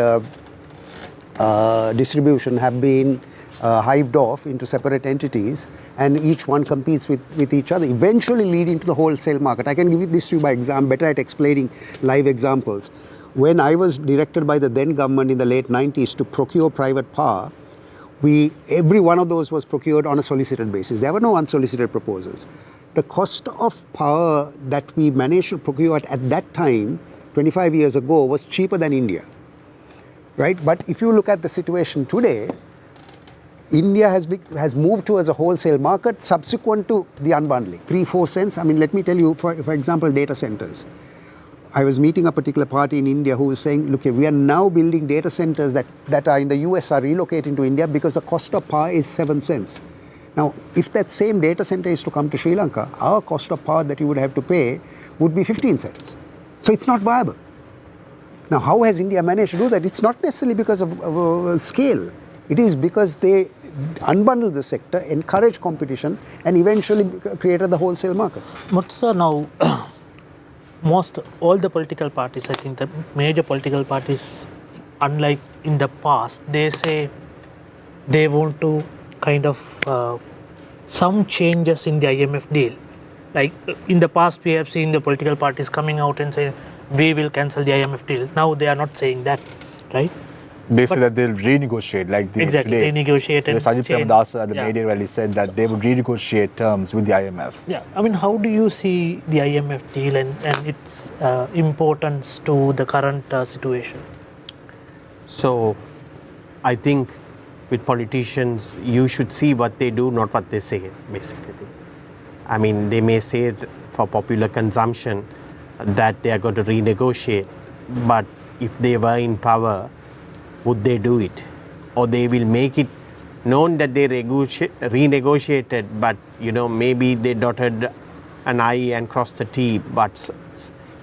distribution have been hived off into separate entities, and each one competes with each other, eventually leading to the wholesale market. I can give this to you by example, better at explaining live examples. When I was directed by the then government in the late 90s to procure private power, every one of those was procured on a solicited basis. There were no unsolicited proposals. The cost of power that we managed to procure at that time, 25 years ago, was cheaper than India, right? But if you look at the situation today, India has moved towards a wholesale market subsequent to the unbundling. 3-4 cents. I mean, let me tell you, for example, data centers. I was meeting a particular party in India who was saying, look, we are now building data centers that are in the US are relocating to India because the cost of power is 7 cents. Now, if that same data center is to come to Sri Lanka, our cost of power that you would have to pay would be 15 cents. So it's not viable. Now, how has India managed to do that? It's not necessarily because of scale. It is because they unbundled the sector, encouraged competition, and eventually created the wholesale market.
But sir, now all the political parties, I think the major political parties, unlike in the past, they say they want to kind of some changes in the IMF deal. Like in the past, we have seen the political parties coming out and saying, we will cancel the IMF deal. Now they are not saying that, right?
They say that they'll renegotiate, like the
exactly,
today.
renegotiate and
Sajid
change.
Premadasa at the media rally said that they would renegotiate terms with the IMF.
Yeah, I mean, how do you see the IMF deal and its importance to the current situation?
So, I think with politicians, you should see what they do, not what they say, basically. I mean, they may say for popular consumption that they are going to renegotiate, but if they were in power, would they do it? Or they will make it known that they renegotiated, but maybe they dotted an I and crossed the T, but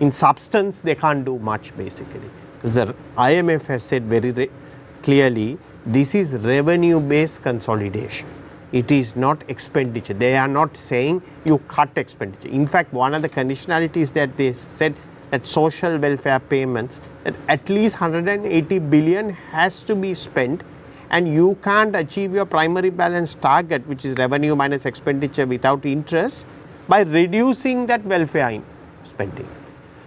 in substance they can't do much, basically. Because the IMF has said very clearly, this is revenue-based consolidation. It is not expenditure. They are not saying you cut expenditure. In fact, one of the conditionalities that they said that social welfare payments, that at least 180 billion has to be spent, and you can't achieve your primary balance target, which is revenue minus expenditure without interest, by reducing that welfare spending.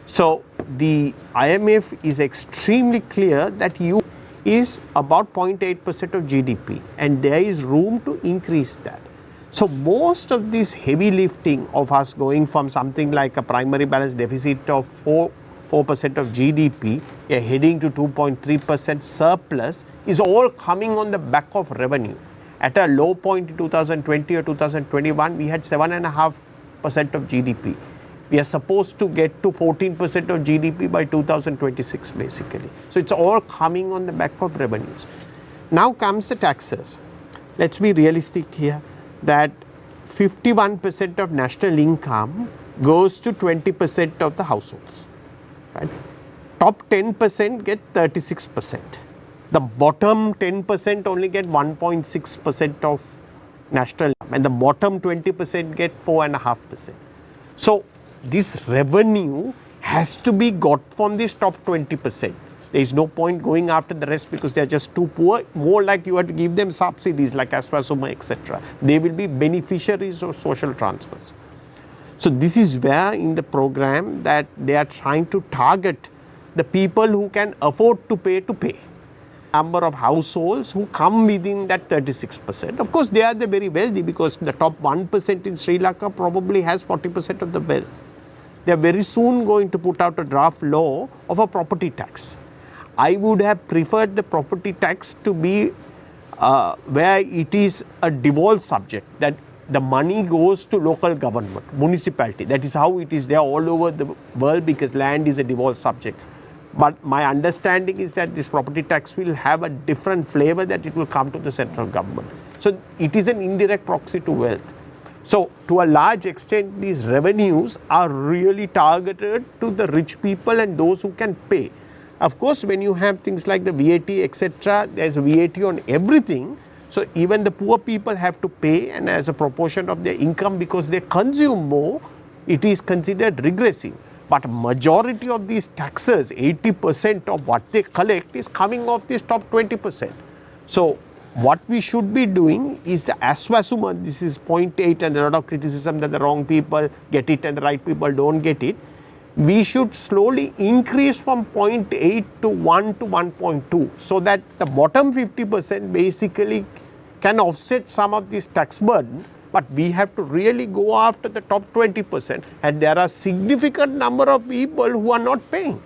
So the IMF is extremely clear that you is about 0.8% of GDP, and there is room to increase that. So most of this heavy lifting of us going from something like a primary balance deficit of 4% of GDP, heading to 2.3% surplus, is all coming on the back of revenue. At a low point in 2020 or 2021, we had 7.5% of GDP. We are supposed to get to 14% of GDP by 2026, basically. So it's all coming on the back of revenues. Now comes the taxes. Let's be realistic here, that 51% of national income goes to 20% of the households. Right? Top 10% get 36%. The bottom 10% only get 1.6% of national income, and the bottom 20% get 4.5%. So this revenue has to be got from this top 20%. There is no point going after the rest because they are just too poor. More like you have to give them subsidies like Aswasuma, etc. They will be beneficiaries of social transfers. So this is where in the program that they are trying to target the people who can afford to pay. Number of households who come within that 36%. Of course, they are the very wealthy because the top 1% in Sri Lanka probably has 40% of the wealth. They are very soon going to put out a draft law of a property tax. I would have preferred the property tax to be where it is a devolved subject, that the money goes to local government, municipality. That is how it is there all over the world because land is a devolved subject. But my understanding is that this property tax will have a different flavor, that it will come to the central government. So it is an indirect proxy to wealth. So to a large extent, these revenues are really targeted to the rich people and those who can pay. Of course, when you have things like the VAT, etc., there's VAT on everything. So even the poor people have to pay, and as a proportion of their income, because they consume more, it is considered regressive. But majority of these taxes, 80% of what they collect is coming off this top 20%. So what we should be doing is, Aswasuma, this is 0.8 and a lot of criticism that the wrong people get it and the right people don't get it. We should slowly increase from 0.8 to 1 to 1.2 so that the bottom 50% basically can offset some of this tax burden. But we have to really go after the top 20%, and there are significant number of people who are not paying.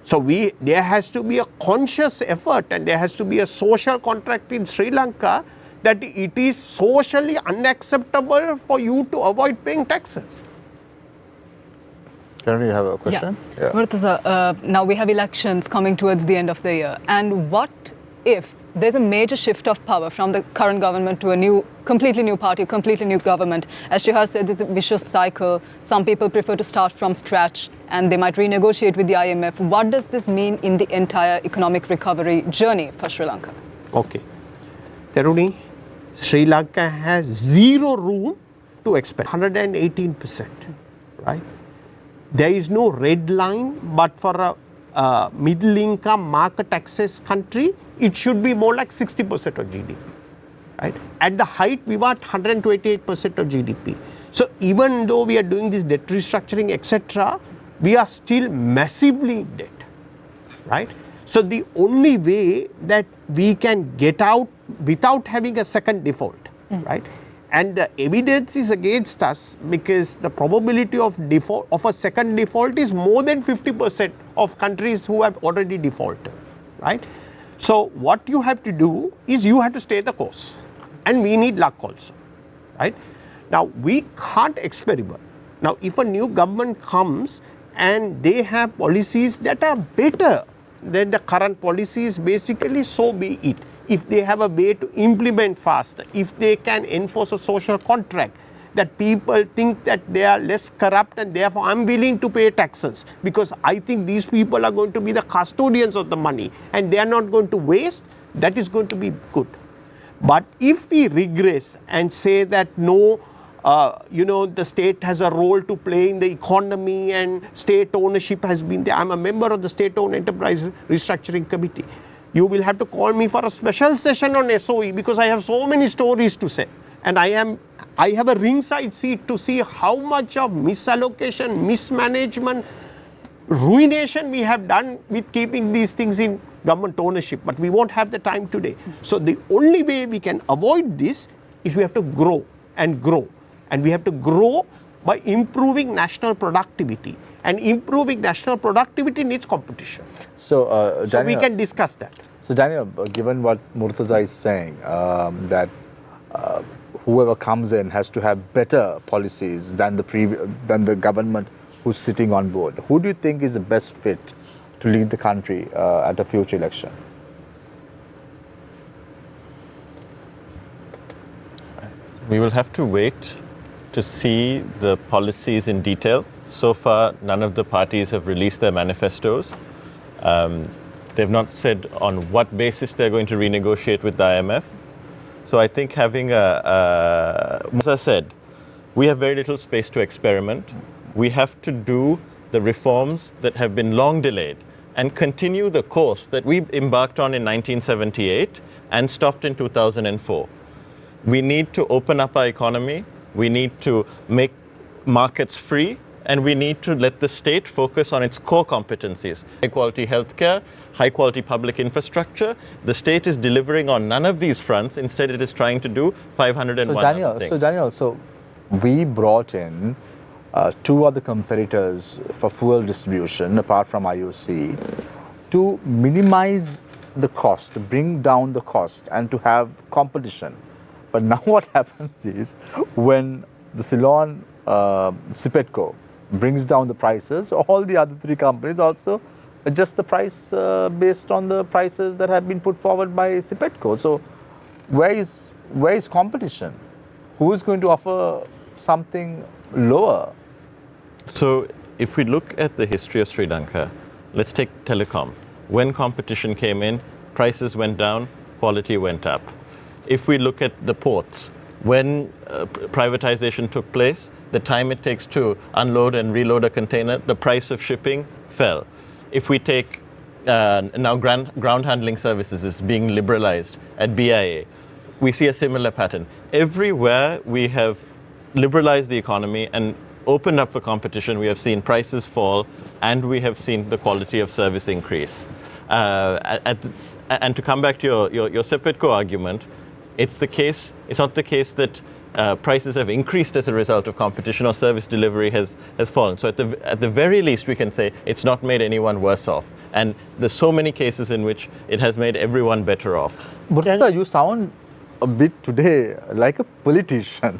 So there has to be a conscious effort, and there has to be a social contract in Sri Lanka that it is socially unacceptable for you to avoid paying taxes.
Karen, you have a question?
Yeah. Murtaza, now we have elections coming towards the end of the year. And what if there's a major shift of power from the current government to a completely new party, completely new government? As Shihar said, it's a vicious cycle. Some people prefer to start from scratch and they might renegotiate with the IMF. What does this mean in the entire economic recovery journey for Sri Lanka?
Okay. Teruni, Sri Lanka has zero room to expand. 118%, right? There is no red line, but for a middle income market access country, it should be more like 60% of GDP, right? At the height, we were at 128% of GDP. So even though we are doing this debt restructuring, etc., we are still massively in debt, right? So the only way that we can get out without having a second default, right? And the evidence is against us because the probability of default of a second default is more than 50% of countries who have already defaulted, right? So what you have to do is you have to stay the course, and we need luck also, right? Now we can't experiment. Now if a new government comes and they have policies that are better than the current policies, basically so be it. If they have a way to implement faster, if they can enforce a social contract, that people think that they are less corrupt and therefore I'm willing to pay taxes because I think these people are going to be the custodians of the money and they are not going to waste, that is going to be good. But if we regress and say that no, the state has a role to play in the economy and state ownership has been there. I'm a member of the State-Owned Enterprise Restructuring Committee. You will have to call me for a special session on SOE because I have so many stories to say. And I have a ringside seat to see how much of misallocation, mismanagement, ruination we have done with keeping these things in government ownership. But we won't have the time today. So the only way we can avoid this is we have to grow and grow. And we have to grow by improving national productivity. And improving national productivity needs competition.
So,
so we can discuss that.
So Daniel, given what Murtaza is saying, that whoever comes in has to have better policies than the government who's sitting on board, who do you think is the best fit to lead the country at a future election?
We will have to wait to see the policies in detail. So far, none of the parties have released their manifestos. They've not said on what basis they're going to renegotiate with the IMF. So I think having as I said, we have very little space to experiment. We have to do the reforms that have been long delayed and continue the course that we embarked on in 1978 and stopped in 2004. We need to open up our economy. We need to make markets free. And we need to let the state focus on its core competencies. High quality healthcare, high quality public infrastructure. The state is delivering on none of these fronts. Instead, it is trying to do 501 other things.
So Daniel, we brought in two other competitors for fuel distribution, apart from IOC, to minimize the cost, to bring down the cost and to have competition. But now what happens is when the Ceylon Sipetco brings down the prices, all the other three companies also adjust the price based on the prices that have been put forward by Sipetco. So where is competition? Who is going to offer something lower?
So if we look at the history of Sri Lanka, let's take telecom. When competition came in, prices went down, quality went up. If we look at the ports, when privatization took place, the time it takes to unload and reload a container, the price of shipping fell. If we take now ground handling services is being liberalized at BIA, we see a similar pattern. Everywhere we have liberalized the economy and opened up for competition, we have seen prices fall and we have seen the quality of service increase. And to come back to your Sipetco argument, it's not the case that prices have increased as a result of competition or service delivery has fallen. So at the very least, we can say it's not made anyone worse off. And there's so many cases in which it has made everyone better off.
But you sound a bit today like a politician.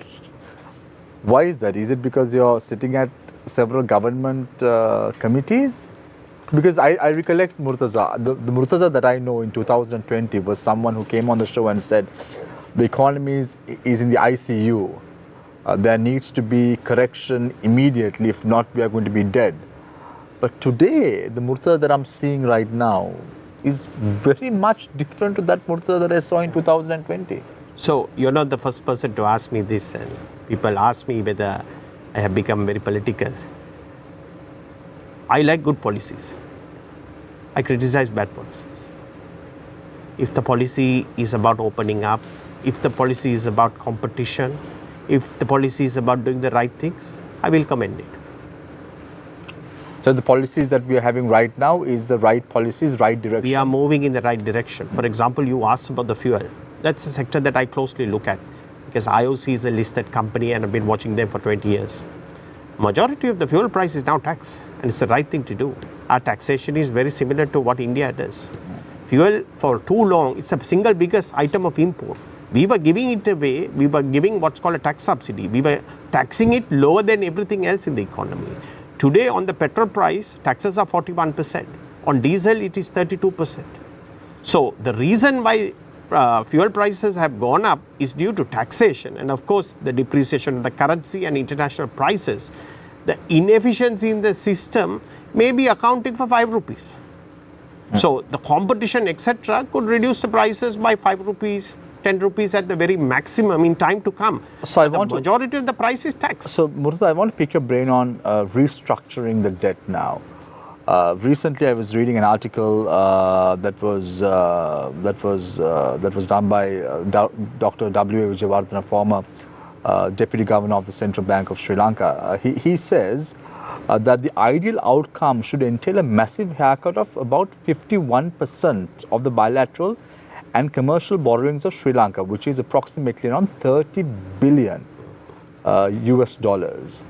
Why is that? Is it because you're sitting at several government committees? Because I recollect Murtaza. The Murtaza that I know in 2020 was someone who came on the show and said the economy is in the ICU. There needs to be correction immediately. If not, we are going to be dead. But today, the Murtaza that I'm seeing right now is very much different to that Murtaza that I saw in 2020.
So you're not the first person to ask me this, and people ask me whether I have become very political. I like good policies. I criticize bad policies. If the policy is about opening up, if the policy is about competition, if the policy is about doing the right things, I will commend it.
So the policies that we are having right now is the right policies, right direction?
We are moving in the right direction. For example, you asked about the fuel. That's a sector that I closely look at because IOC is a listed company and I've been watching them for 20 years. Majority of the fuel price is now taxed and it's the right thing to do. Our taxation is very similar to what India does. Fuel for too long, it's a single biggest item of import. We were giving it away, we were giving what's called a tax subsidy. We were taxing it lower than everything else in the economy. Today on the petrol price, taxes are 41%. On diesel, it is 32%. So the reason why fuel prices have gone up is due to taxation and of course the depreciation of the currency and international prices. The inefficiency in the system may be accounting for 5 rupees. So the competition etc. could reduce the prices by 5 rupees, 10 rupees at the very maximum in time to come.
So
the majority of the price is taxed.
So Murtaza, I want to pick your brain on restructuring the debt now. Recently, I was reading an article that was done by Dr. W. Vijayawardena, former Deputy Governor of the Central Bank of Sri Lanka. He says that the ideal outcome should entail a massive haircut of about 51% of the bilateral and commercial borrowings of Sri Lanka, which is approximately around 30 billion US dollars.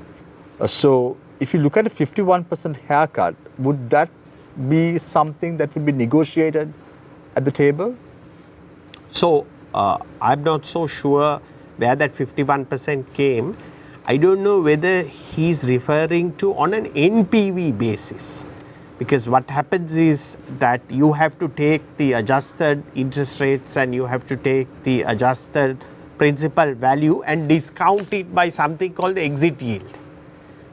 So if you look at a 51% haircut, would that be something that would be negotiated at the table?
So I'm not so sure where that 51% came. I don't know whether he's referring to on an NPV basis. Because what happens is that you have to take the adjusted interest rates and you have to take the adjusted principal value and discount it by something called the exit yield.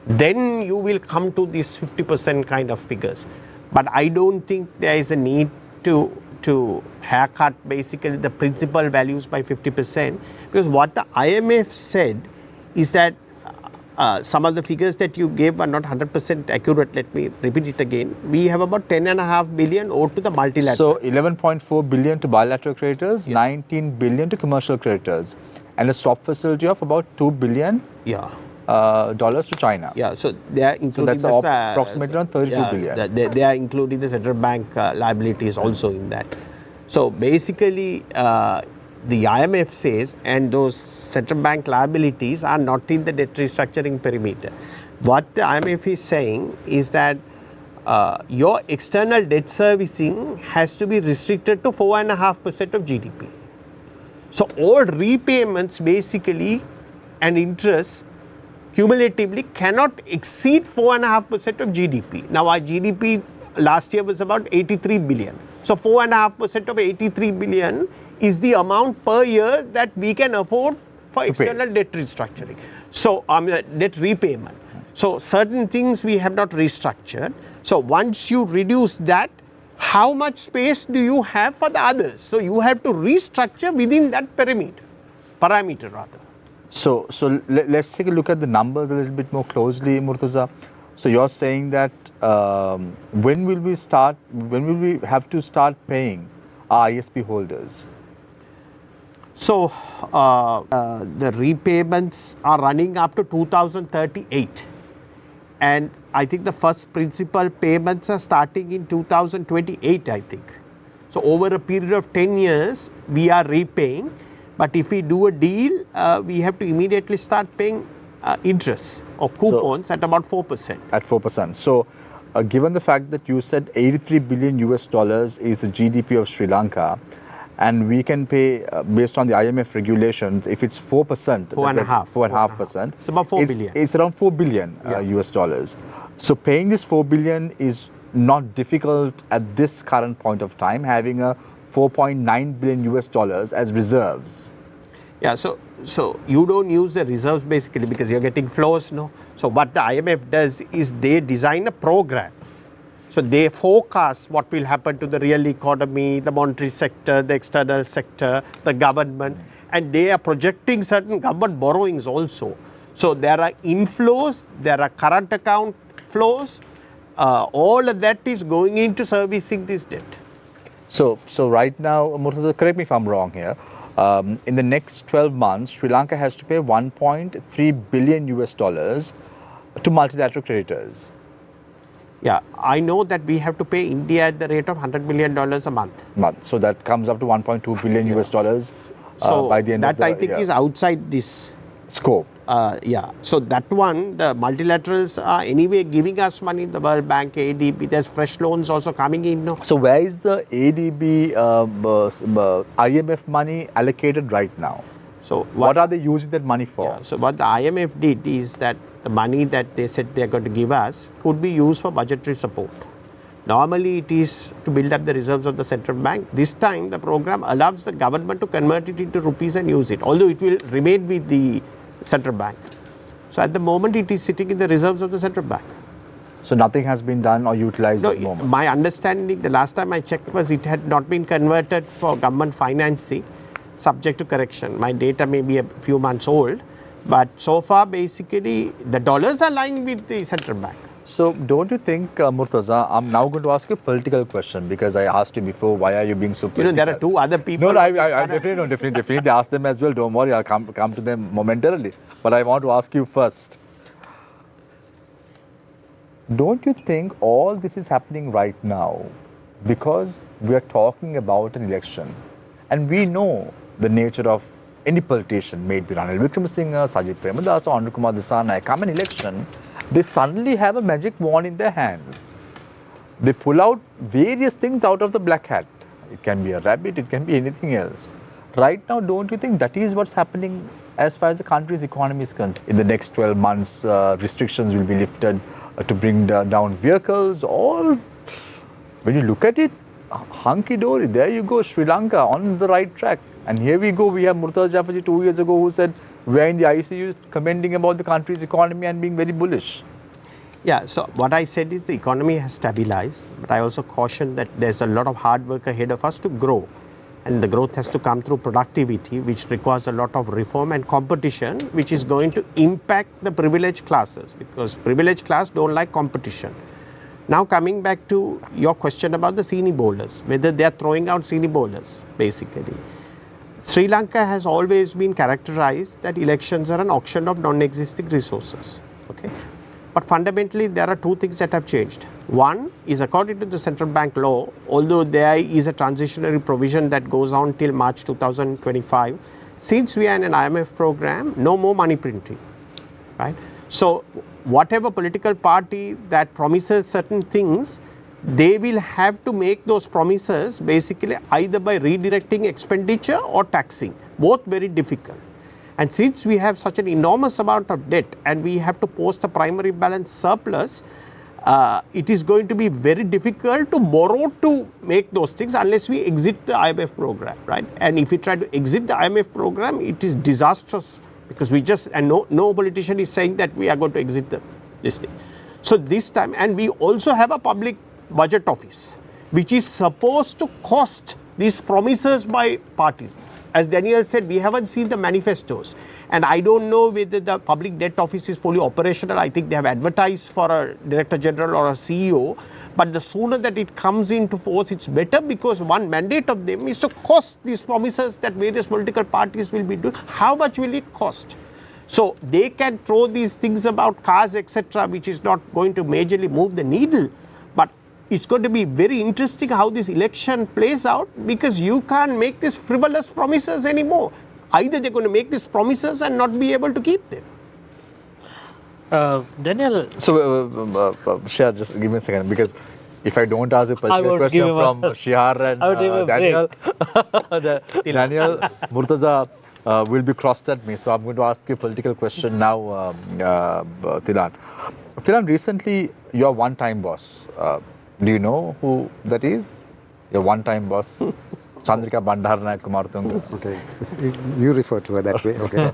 Then you will come to these 50% kind of figures. But I don't think there is a need to haircut basically the principal values by 50%, because what the IMF said is that some of the figures that you gave are not 100% accurate. Let me repeat it again. We have about 10.5 billion owed to the multilateral.
So 11.4 billion to bilateral creditors, 19 billion to commercial creditors, and a swap facility of about 2 billion dollars to China.
Yeah, so they are including
so that's approximately around 32 billion.
They are including the central bank liabilities also in that. So basically, the IMF says, and those central bank liabilities are not in the debt restructuring perimeter. What the IMF is saying is that your external debt servicing has to be restricted to 4.5% of GDP. So all repayments basically and interest cumulatively cannot exceed 4.5% of GDP. Now our GDP last year was about 83 billion. So 4.5% of 83 billion is the amount per year that we can afford for external debt restructuring. So debt repayment. So certain things we have not restructured. So once you reduce that, how much space do you have for the others? So you have to restructure within that parameter rather.
So let's take a look at the numbers a little bit more closely, Murtaza. So you're saying that when will we have to start paying our ISP holders?
So the repayments are running up to 2038. And I think the first principal payments are starting in 2028, I think. So over a period of 10 years, we are repaying. But if we do a deal, we have to immediately start paying interest or coupons at about 4%.
At 4%. So given the fact that you said 83 billion US dollars is the GDP of Sri Lanka, and we can pay based on the IMF regulations. If it's 4%, 4.5%,
it's about 4 billion.
It's around 4 billion US dollars. So paying this 4 billion is not difficult at this current point of time, having a 4.9 billion US dollars as reserves.
Yeah, so you don't use the reserves basically because you're getting flows, no? So what the IMF does is they design a program. So they forecast what will happen to the real economy, the monetary sector, the external sector, the government, and they are projecting certain government borrowings also. So there are inflows, there are current account flows, all of that is going into servicing this debt.
So right now, Murtaza, correct me if I'm wrong here, in the next 12 months, Sri Lanka has to pay 1.3 billion US dollars to multilateral creditors.
Yeah, I know that we have to pay India at the rate of $100 million a month.
So that comes up to 1.2 billion US dollars by the end of the year.
That I think is outside this
scope.
Yeah, so that one, the multilaterals are anyway giving us money, the World Bank, ADB, there's fresh loans also coming in. No?
So where is the ADB, IMF money allocated right now?
So
what are they using that money for?
Yeah, so what the IMF did is that the money that they said they're going to give us could be used for budgetary support. Normally it is to build up the reserves of the central bank. This time the program allows the government to convert it into rupees and use it, although it will remain with the central bank. So at the moment it is sitting in the reserves of the central bank.
So nothing has been done or utilized at the moment?
My understanding, the last time I checked, was it had not been converted for government financing, subject to correction. My data may be a few months old, but so far basically the dollars are lying with the central bank.
So don't you think, Murtaza, I'm now going to ask you a political question because I asked you before, why are you being so political?
You know, there are two other people.
No, I definitely ask them as well. Don't worry, I'll come to them momentarily. But I want to ask you first. Don't you think all this is happening right now because we are talking about an election and we know the nature of any politician, may it be Ranil Wickremesinghe, Sajid Premadasa, Andrew Kumar Dissanayake, come an election, they suddenly have a magic wand in their hands. They pull out various things out of the black hat. It can be a rabbit, it can be anything else. Right now, don't you think that is what's happening as far as the country's economy is concerned? In the next 12 months, restrictions will be lifted to bring down vehicles, or when you look at it, hunky-dory, there you go, Sri Lanka on the right track. And here we go, we have Murtaza Jafarji 2 years ago who said, we are in the ICU commenting about the country's economy and being very bullish.
Yeah, so what I said is the economy has stabilized, but I also caution that there's a lot of hard work ahead of us to grow. And the growth has to come through productivity, which requires a lot of reform and competition, which is going to impact the privileged classes, because privileged class don't like competition. Now coming back to your question about the senior bowlers, whether they are throwing out senior bowlers, basically. Sri Lanka has always been characterized that elections are an auction of non-existing resources. Okay? But fundamentally, there are two things that have changed. One is, according to the central bank law, although there is a transitionary provision that goes on till March 2025, since we are in an IMF program, no more money printing, right? So whatever political party that promises certain things, they will have to make those promises basically either by redirecting expenditure or taxing, both very difficult. And since we have such an enormous amount of debt and we have to post a primary balance surplus, it is going to be very difficult to borrow to make those things unless we exit the IMF program, right? And if we try to exit the IMF program, it is disastrous because we just, and no politician is saying that we are going to exit this thing. So this time, and we also have a public budget office, which is supposed to cost these promises by parties. As Daniel said, we haven't seen the manifestos, and I don't know whether the public debt office is fully operational. I think they have advertised for a director general or a CEO, but the sooner that it comes into force, it's better, because one mandate of them is to cost these promises that various political parties will be doing. How much will it cost? So they can throw these things about cars, etc., which is not going to majorly move the needle, but it's going to be very interesting how this election plays out, because you can't make these frivolous promises anymore. Either they're going to make these promises and not be able to keep them.
Daniel.
So, Shah, just give me a second, because If I don't ask a particular question from Shihar and Daniel, Daniel, Murtaza will be crossed at me. So I'm going to ask you a political question now, Tilan. Tilan, recently your one-time boss, do you know who that is? Your one-time boss? Chandrika Bandaranayak Kumartunga.
Okay, you refer to her that way. Okay.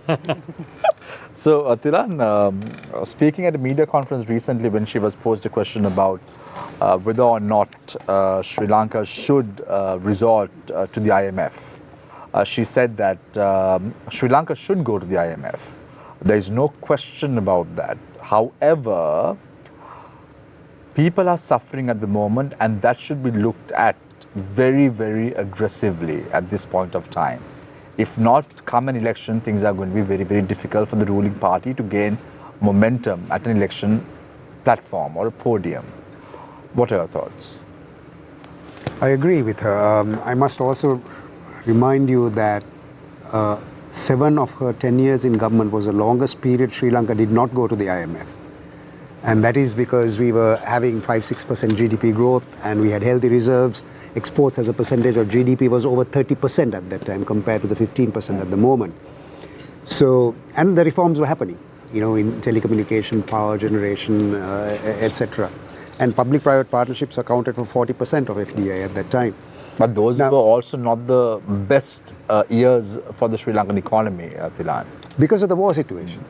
So, Tilan, speaking at a media conference recently when she was posed a question about whether or not Sri Lanka should resort to the IMF, she said that Sri Lanka should go to the IMF. There is no question about that. However, people are suffering at the moment, and that should be looked at very, very aggressively at this point of time. If not, come an election, things are going to be very, very difficult for the ruling party to gain momentum at an election platform or a podium. What are your thoughts?
I agree with her. I must also remind you that 7 of her 10 years in government was the longest period Sri Lanka did not go to the IMF. And that is because we were having 5-6% GDP growth and we had healthy reserves. Exports as a percentage of GDP was over 30% at that time compared to the 15% at the moment. So, and the reforms were happening, you know, in telecommunication, power generation, etc. And public-private partnerships accounted for 40% of FDI at that time.
But those were also not the best years for the Sri Lankan economy, Tilan.
Because of the war situation.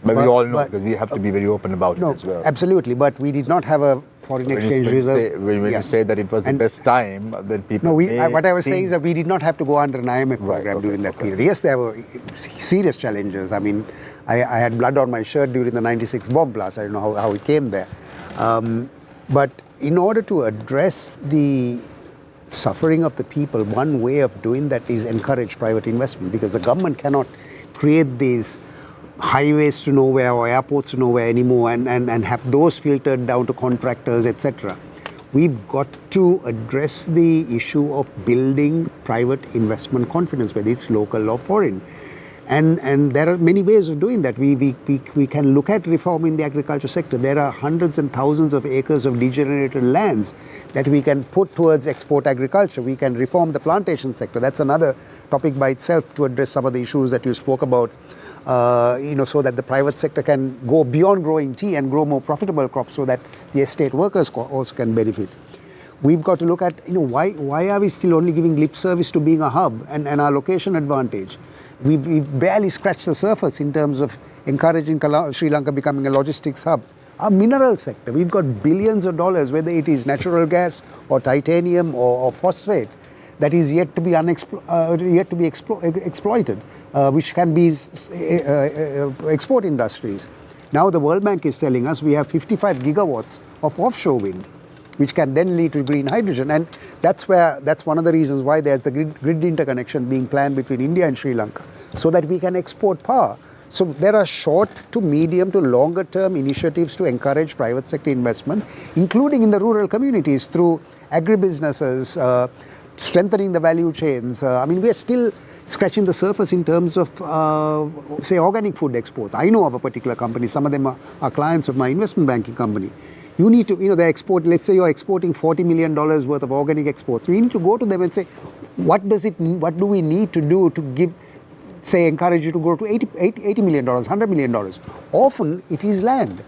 But we all know, because we have to be very open about it as well.
Absolutely, but we did not have a foreign exchange reserve.
When you say that it was the best time, then people
what I was saying is that we did not have to go under an IMF program during that period. Yes, there were serious challenges. I mean, I had blood on my shirt during the 96 bomb blast. I don't know how it came there. But in order to address the suffering of the people, one way of doing that is encourage private investment, because the government cannot create these highways to nowhere or airports to nowhere anymore and have those filtered down to contractors, etc. We've got to address the issue of building private investment confidence, whether it's local or foreign. And there are many ways of doing that. We can look at reform in the agriculture sector. There are hundreds and thousands of acres of degenerated lands that we can put towards export agriculture. We can reform the plantation sector. That's another topic by itself to address some of the issues that you spoke about. So that the private sector can go beyond growing tea and grow more profitable crops so that the estate workers also can benefit. We've got to look at, why are we still only giving lip service to being a hub and our location advantage? We've barely scratched the surface in terms of encouraging Sri Lanka becoming a logistics hub. Our mineral sector, we've got billions of dollars, whether it is natural gas or titanium or phosphate, that is yet to be exploited, which can be export industries. Now the World Bank is telling us we have 55 gigawatts of offshore wind, which can then lead to green hydrogen, and that's one of the reasons why there's the grid interconnection being planned between India and Sri Lanka, so that we can export power. So there are short to medium to longer term initiatives to encourage private sector investment, including in the rural communities through agribusinesses, strengthening the value chains. We are still scratching the surface in terms of, say, organic food exports. I know of a particular company, some of them are clients of my investment banking company. You need to, they export, let's say you're exporting $40 million worth of organic exports. We need to go to them and say, what do we need to do to give, say, encourage you to go to $80 million, $100 million? Often it is land.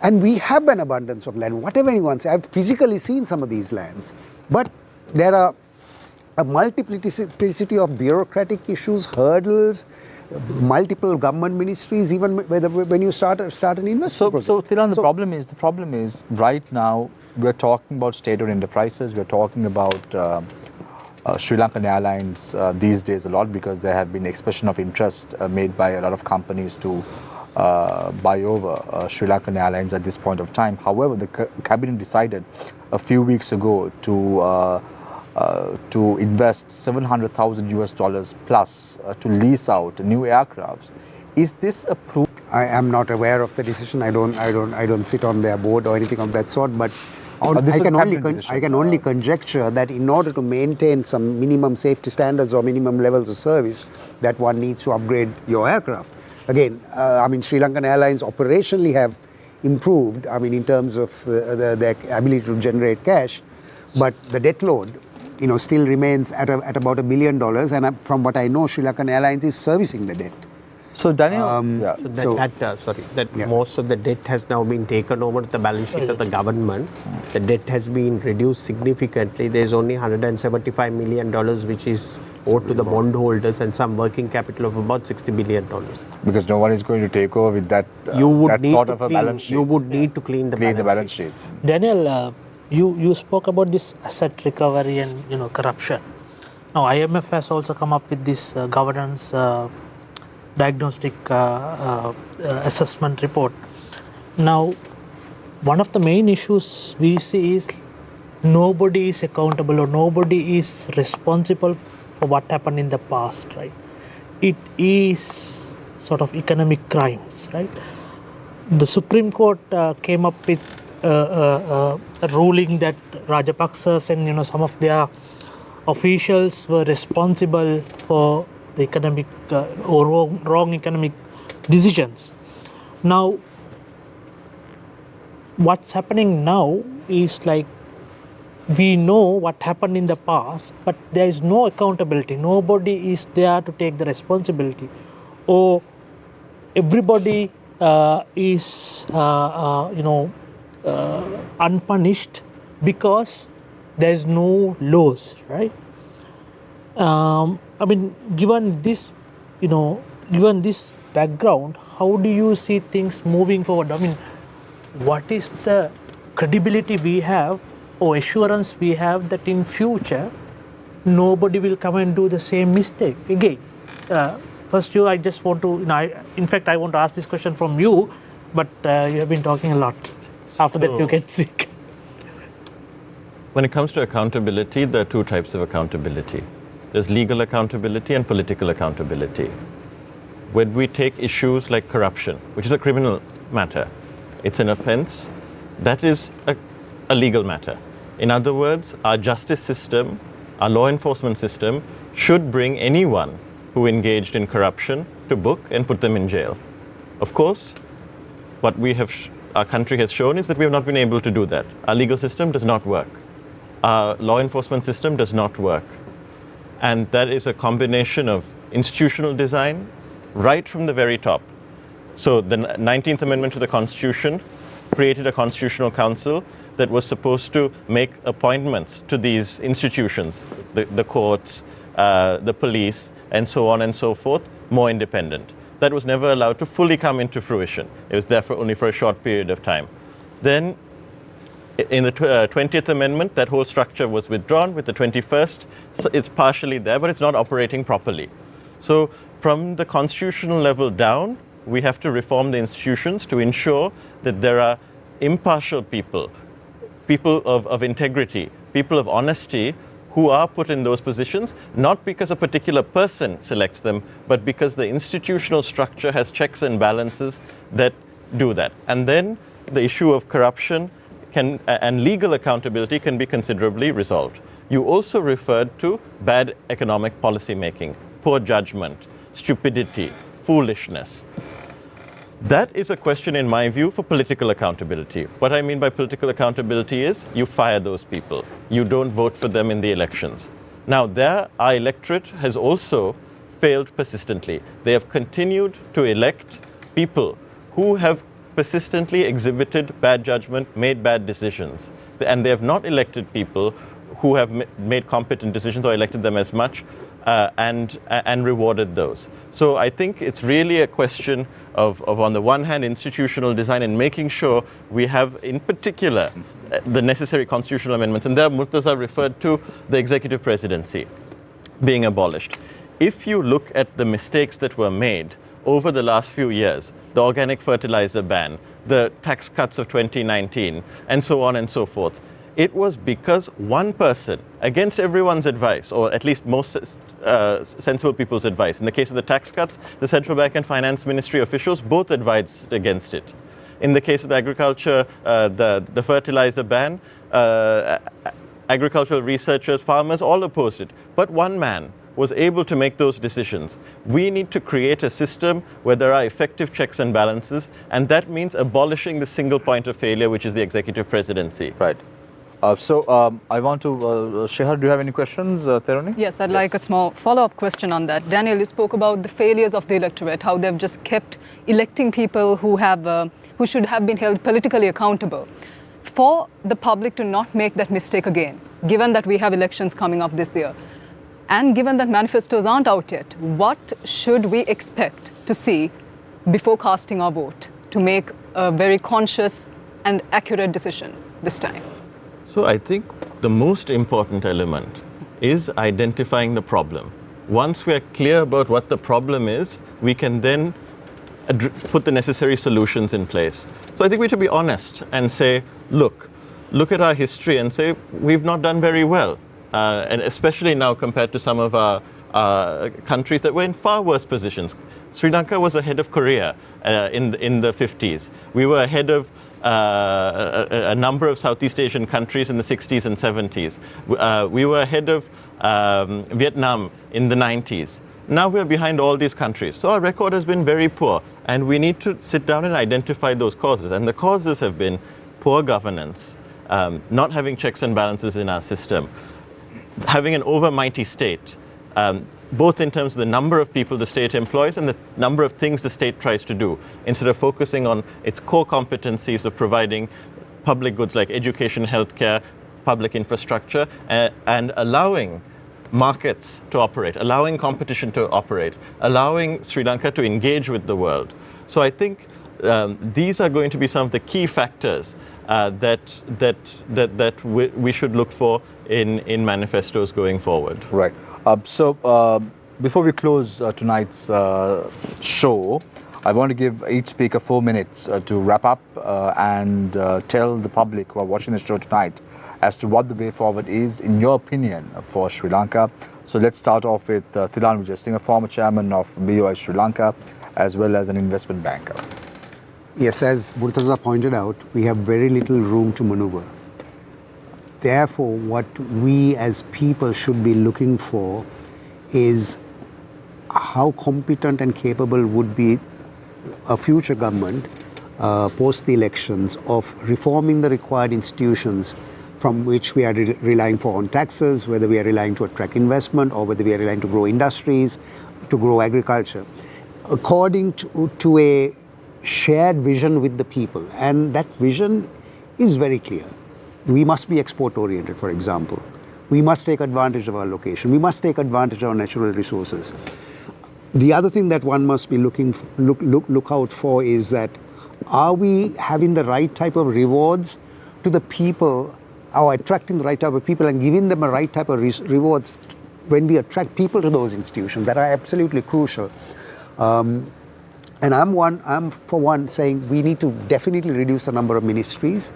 And we have an abundance of land, whatever anyone says. I've physically seen some of these lands. But there are a multiplicity of bureaucratic issues, hurdles, multiple government ministries, even when you start an investment project.
So Tilan, the problem is right now we're talking about state-owned enterprises. We're talking about Sri Lankan Airlines these days a lot, because there have been expression of interest made by a lot of companies to buy over Sri Lankan Airlines at this point of time. However, the cabinet decided a few weeks ago to invest $700,000 plus to lease out new aircrafts. Is this approved?
I am not aware of the decision. I don't sit on their board or anything of that sort. But I can only conjecture that in order to maintain some minimum safety standards or minimum levels of service, that one needs to upgrade your aircraft. Again, Sri Lankan Airlines operationally have improved, I mean, in terms of their ability to generate cash, but the debt load, still remains at about $1 billion, and from what I know, Sri Lankan Airlines is servicing the debt.
So Daniel,
Most of the debt has now been taken over to the balance sheet of the government. The debt has been reduced significantly. There's only $175 million which is owed to the bondholders and some working capital of about $60 billion.
Because no one is going to take over with that, balance sheet.
You would need to clean the balance sheet.
Daniel, you spoke about this asset recovery and corruption. Now IMF has also come up with this governance diagnostic assessment report. Now, one of the main issues we see is nobody is accountable or nobody is responsible for what happened in the past, right? It is sort of economic crimes, right? The Supreme Court came up with a ruling that Rajapaksas and some of their officials were responsible for the economic or wrong economic decisions. Now, what's happening now is like we know what happened in the past, but there is no accountability. Nobody is there to take the responsibility, or everybody is unpunished because there is no laws, right? I mean, given this background, how do you see things moving forward? I mean, what is the credibility we have or assurance we have that in future nobody will come and do the same mistake again? First, I just want to, in fact, I want to ask this question from you, but you have been talking a lot. After that, you can speak.
When it comes to accountability, there are two types of accountability. There's legal accountability and political accountability. When we take issues like corruption, which is a criminal matter, it's an offense, that is a legal matter. In other words, our justice system, our law enforcement system, should bring anyone who engaged in corruption to book and put them in jail. Of course, what our country has shown is that we have not been able to do that. Our legal system does not work. Our law enforcement system does not work. And that is a combination of institutional design right from the very top. So the 19th Amendment to the Constitution created a constitutional council that was supposed to make appointments to these institutions, the courts, the police, and so on and so forth, more independent. That was never allowed to fully come into fruition. It was there only for a short period of time. Then in the 20th Amendment, that whole structure was withdrawn. With the 21st, it's partially there, but it's not operating properly. So from the constitutional level down, we have to reform the institutions to ensure that there are impartial people of integrity, people of honesty, who are put in those positions, not because a particular person selects them, but because the institutional structure has checks and balances that do that. And then the issue of corruption and legal accountability can be considerably resolved. You also referred to bad economic policy making, poor judgment, stupidity, foolishness. That is a question, in my view, for political accountability. What I mean by political accountability is you fire those people. You don't vote for them in the elections. Now, our electorate has also failed persistently. They have continued to elect people who have persistently exhibited bad judgment, made bad decisions. And they have not elected people who have made competent decisions or elected them as much and rewarded those. So I think it's really a question of on the one hand, institutional design and making sure we have, in particular, the necessary constitutional amendments. And there, Murtaza referred to the executive presidency being abolished. If you look at the mistakes that were made over the last few years, the organic fertilizer ban, the tax cuts of 2019, and so on and so forth, it was because one person, against everyone's advice, or at least most sensible people's advice. In the case of the tax cuts, the Central Bank and Finance Ministry officials both advised against it. In the case of the agriculture, the fertilizer ban, agricultural researchers, farmers all opposed it. But one man was able to make those decisions. We need to create a system where there are effective checks and balances, and that means abolishing the single point of failure, which is the executive presidency.
Right. I want to, Shehar, do you have any questions, Theroni?
Yes, I'd like a small follow-up question on that. Daniel, you spoke about the failures of the electorate, how they've just kept electing people who should have been held politically accountable. For the public to not make that mistake again, given that we have elections coming up this year, and given that manifestos aren't out yet, what should we expect to see before casting our vote to make a very conscious and accurate decision this time?
So I think the most important element is identifying the problem. Once we are clear about what the problem is, we can then put the necessary solutions in place. So I think we should be honest and say, look at our history and say, we've not done very well. And especially now compared to some of our countries that were in far worse positions. Sri Lanka was ahead of Korea in the 50s. We were ahead of a number of Southeast Asian countries in the 60s and 70s. We were ahead of Vietnam in the 90s. Now we're behind all these countries. So our record has been very poor, and we need to sit down and identify those causes. And the causes have been poor governance, not having checks and balances in our system, having an overmighty state, both in terms of the number of people the state employs and the number of things the state tries to do, instead of focusing on its core competencies of providing public goods like education, healthcare, public infrastructure, and allowing markets to operate, allowing competition to operate, allowing Sri Lanka to engage with the world. So I think these are going to be some of the key factors that we should look for in manifestos going forward.
Right. Before we close tonight's show, I want to give each speaker 4 minutes to wrap up and tell the public who are watching the show tonight as to what the way forward is, in your opinion, for Sri Lanka. So let's start off with Thilan Vijay Singh, a former chairman of BOI Sri Lanka, as well as an investment banker.
Yes, as Murtaza pointed out, we have very little room to maneuver. Therefore, what we as people should be looking for is how competent and capable would be a future government post the elections of reforming the required institutions from which we are relying for on taxes, whether we are relying to attract investment or whether we are relying to grow industries, to grow agriculture, according to a shared vision with the people. And that vision is very clear. We must be export oriented, for example. We must take advantage of our location. We must take advantage of our natural resources. The other thing that one must be look out for is that, are we having the right type of rewards to the people, or attracting the right type of people and giving them a right type of rewards when we attract people to those institutions that are absolutely crucial. And I'm for one saying we need to definitely reduce the number of ministries.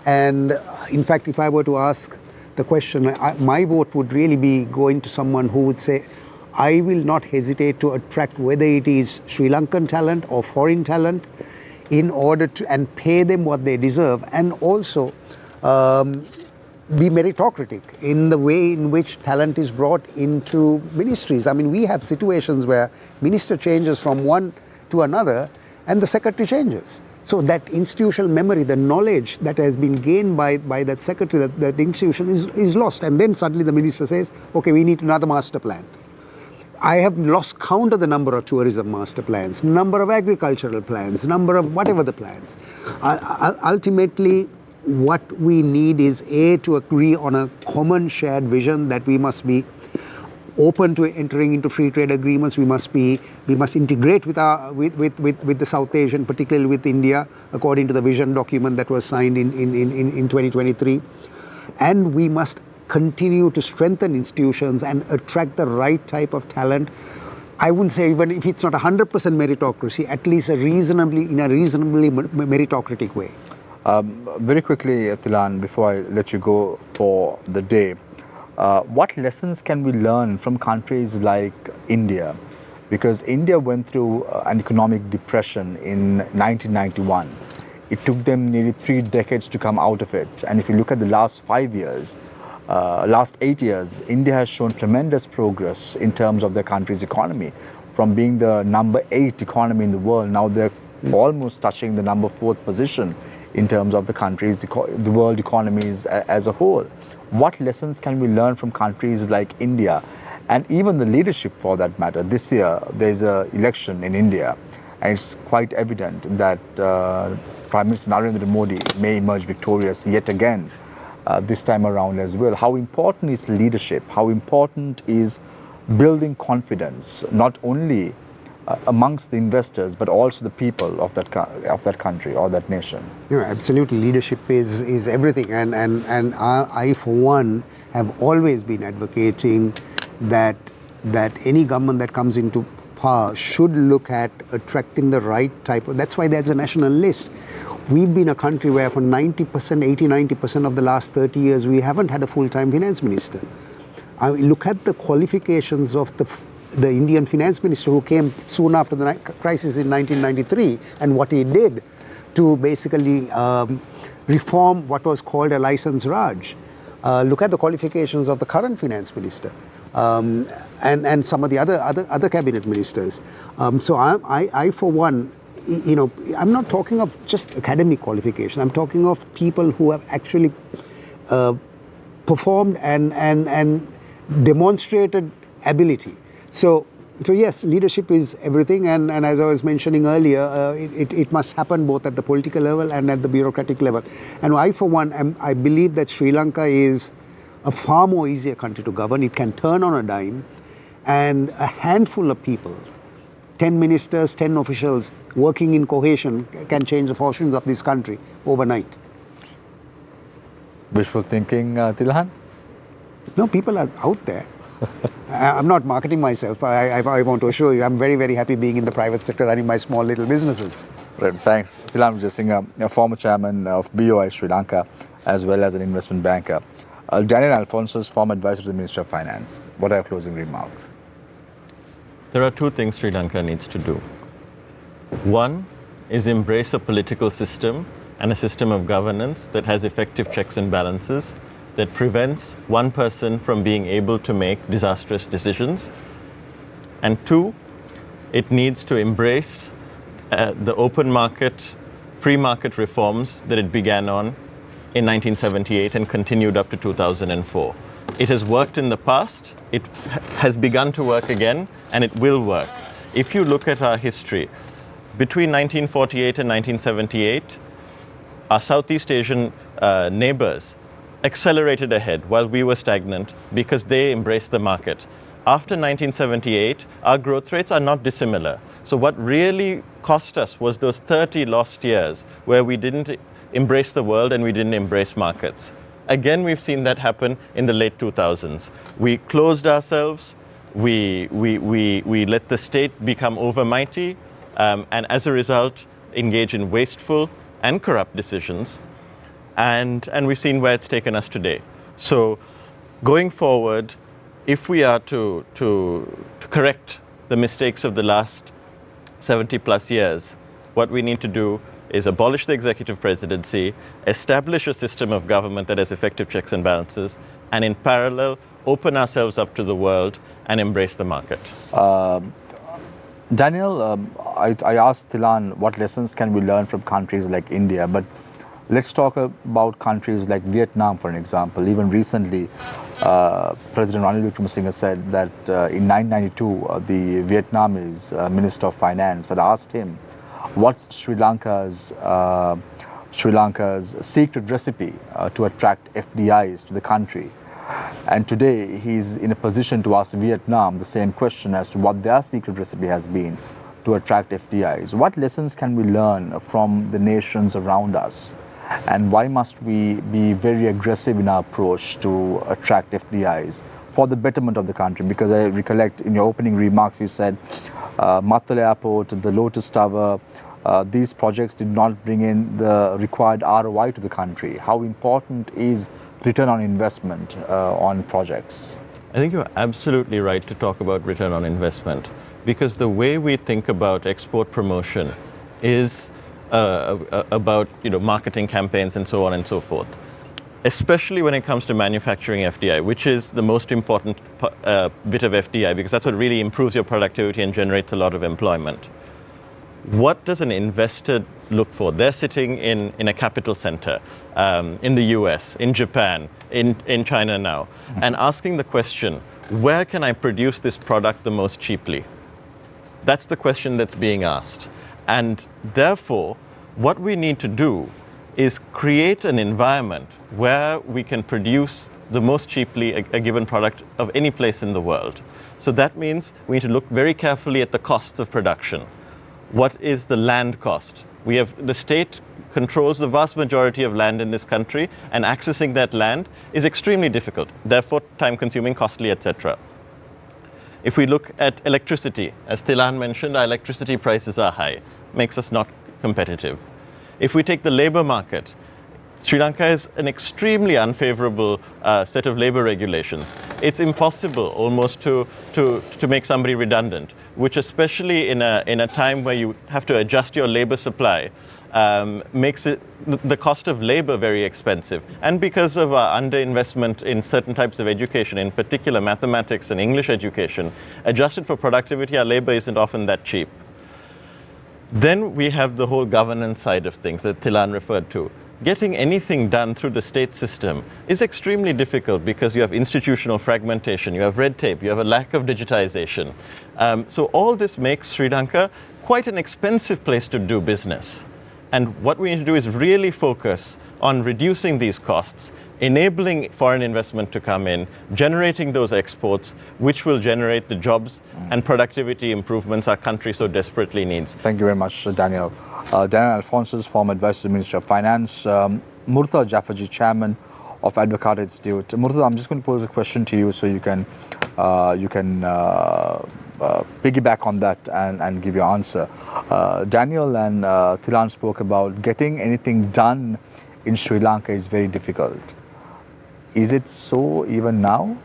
And in fact, if I were to ask the question, my vote would really be going to someone who would say, I will not hesitate to attract whether it is Sri Lankan talent or foreign talent in order to, and pay them what they deserve, and also be meritocratic in the way in which talent is brought into ministries. I mean, we have situations where minister changes from one to another and the secretary changes. So that institutional memory, the knowledge that has been gained by that secretary, that institution is lost. And then suddenly the minister says, okay, we need another master plan. I have lost count of the number of tourism master plans, number of agricultural plans, number of whatever the plans. Ultimately, what we need is to agree on a common shared vision that we must be open to entering into free trade agreements. We must integrate with the South Asian, particularly with India, according to the vision document that was signed in 2023. And we must continue to strengthen institutions and attract the right type of talent. I wouldn't say even if it's not 100% meritocracy, at least in a reasonably meritocratic way.
Very quickly, Thilan, before I let you go for the day, what lessons can we learn from countries like India? Because India went through an economic depression in 1991. It took them nearly 3 decades to come out of it. And if you look at the last 5 years, last 8 years, India has shown tremendous progress in terms of their country's economy. From being the number 8 economy in the world, now they're almost touching the number 4th position in terms of the world economies as a whole. What lessons can we learn from countries like India and even the leadership for that matter? This year, there's an election in India, and it's quite evident that Prime Minister Narendra Modi may emerge victorious yet again this time around as well. How important is leadership? How important is building confidence, not only amongst the investors, but also the people of that country or that nation?
Absolutely. Leadership is everything. And I, for one, have always been advocating that any government that comes into power should look at attracting the right type of, that's why there's a national list. We've been a country where for 90% of the last 30 years, we haven't had a full-time finance minister. Look at the qualifications of the Indian finance minister who came soon after the crisis in 1993 and what he did to basically reform what was called a license Raj. Look at the qualifications of the current finance minister and some of the other cabinet ministers. So I for one, I'm not talking of just academic qualification. I'm talking of people who have actually performed and demonstrated ability. So yes, leadership is everything, and as I was mentioning earlier, it must happen both at the political level and at the bureaucratic level. And I, for one, I believe that Sri Lanka is a far more easier country to govern. It can turn on a dime, and a handful of people, 10 ministers, 10 officials working in cohesion can change the fortunes of this country overnight.
Wishful thinking, Tilhan?
No, people are out there. I'm not marketing myself. I want to assure you, I'm very, very happy being in the private sector, running my small little businesses.
Right, thanks. Tilhan Vijay, a former chairman of BOI Sri Lanka, as well as an investment banker. Daniel Alphonsus, former advisor to the Minister of Finance. What are your closing remarks?
There are two things Sri Lanka needs to do. One is embrace a political system and a system of governance that has effective checks and balances, that prevents one person from being able to make disastrous decisions. And two, it needs to embrace the open market, free market reforms that it began on in 1978 and continued up to 2004. It has worked in the past, it has begun to work again, and it will work. If you look at our history, between 1948 and 1978, our Southeast Asian neighbors accelerated ahead while we were stagnant because they embraced the market. After 1978, our growth rates are not dissimilar. So what really cost us was those 30 lost years where we didn't embrace the world and we didn't embrace markets. Again, we've seen that happen in the late 2000s. We closed ourselves, we let the state become overmighty, and as a result, engage in wasteful and corrupt decisions. And we've seen where it's taken us today. So going forward, if we are to correct the mistakes of the last 70 plus years, what we need to do is abolish the executive presidency, establish a system of government that has effective checks and balances, and in parallel, open ourselves up to the world and embrace the market.
Daniel, I asked Tilhan what lessons can we learn from countries like India, but let's talk about countries like Vietnam, for an example. Even recently, President Ranil Wickremesinghe said that in 1992, the Vietnamese Minister of Finance had asked him what's Sri Lanka's secret recipe to attract FDIs to the country. And today, he's in a position to ask Vietnam the same question as to what their secret recipe has been to attract FDIs. What lessons can we learn from the nations around us? And why must we be very aggressive in our approach to attract FDIs for the betterment of the country? Because I recollect in your opening remarks, you said Matale Airport, the Lotus Tower, these projects did not bring in the required ROI to the country. How important is return on investment on projects?
I think you're absolutely right to talk about return on investment, because the way we think about export promotion is about marketing campaigns and so on and so forth. especially when it comes to manufacturing FDI, which is the most important bit of FDI, because that's what really improves your productivity and generates a lot of employment. What does an investor look for? They're sitting in a capital center, in the US, in Japan, in China now, and asking the question, where can I produce this product the most cheaply? That's the question that's being asked. And therefore, what we need to do is create an environment where we can produce the most cheaply a given product of any place in the world. So that means we need to look very carefully at the costs of production. What is the land cost? The state controls the vast majority of land in this country, and accessing that land is extremely difficult, therefore time-consuming, costly, etc. If we look at electricity, as Thilan mentioned, our electricity prices are high, makes us not competitive. If we take the labor market, Sri Lanka has an extremely unfavorable set of labor regulations. It's impossible almost to make somebody redundant, which especially in a time where you have to adjust your labor supply, makes the cost of labor very expensive. And because of our underinvestment in certain types of education, in particular mathematics and English education, adjusted for productivity, our labor isn't often that cheap. Then we have the whole governance side of things that Thilan referred to. Getting anything done through the state system is extremely difficult because you have institutional fragmentation, you have red tape, you have a lack of digitization. So all this makes Sri Lanka quite an expensive place to do business. And what we need to do is really focus on reducing these costs, enabling foreign investment to come in, generating those exports, which will generate the jobs and productivity improvements our country so desperately needs.
Thank you very much, Daniel. Daniel Alphonsus, former advisor to the Ministry of Finance. Murtaza Jafferji, chairman of Advocate Institute. Murtaza, I'm just going to pose a question to you so you can piggyback on that and give your answer. Daniel and Thilan spoke about getting anything done in Sri Lanka is very difficult. Is it so even now?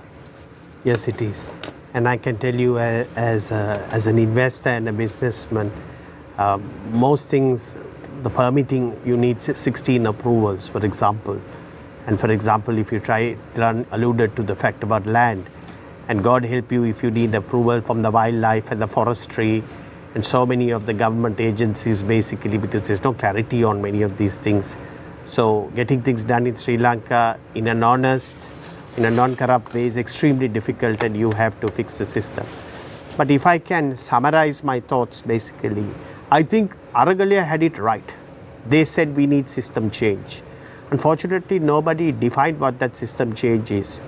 Yes, it is. And I can tell you as an investor and a businessman, most things, the permitting, you need 16 approvals, for example. And for example, if you Thilan alluded to the fact about land, and God help you if you need approval from the wildlife and the forestry and so many of the government agencies, basically, because there's no clarity on many of these things. So getting things done in Sri Lanka in an honest, in a non-corrupt way is extremely difficult, and you have to fix the system. But if I can summarize my thoughts, basically, I think Aragalia had it right. They said we need system change. Unfortunately, nobody defined what that system change is.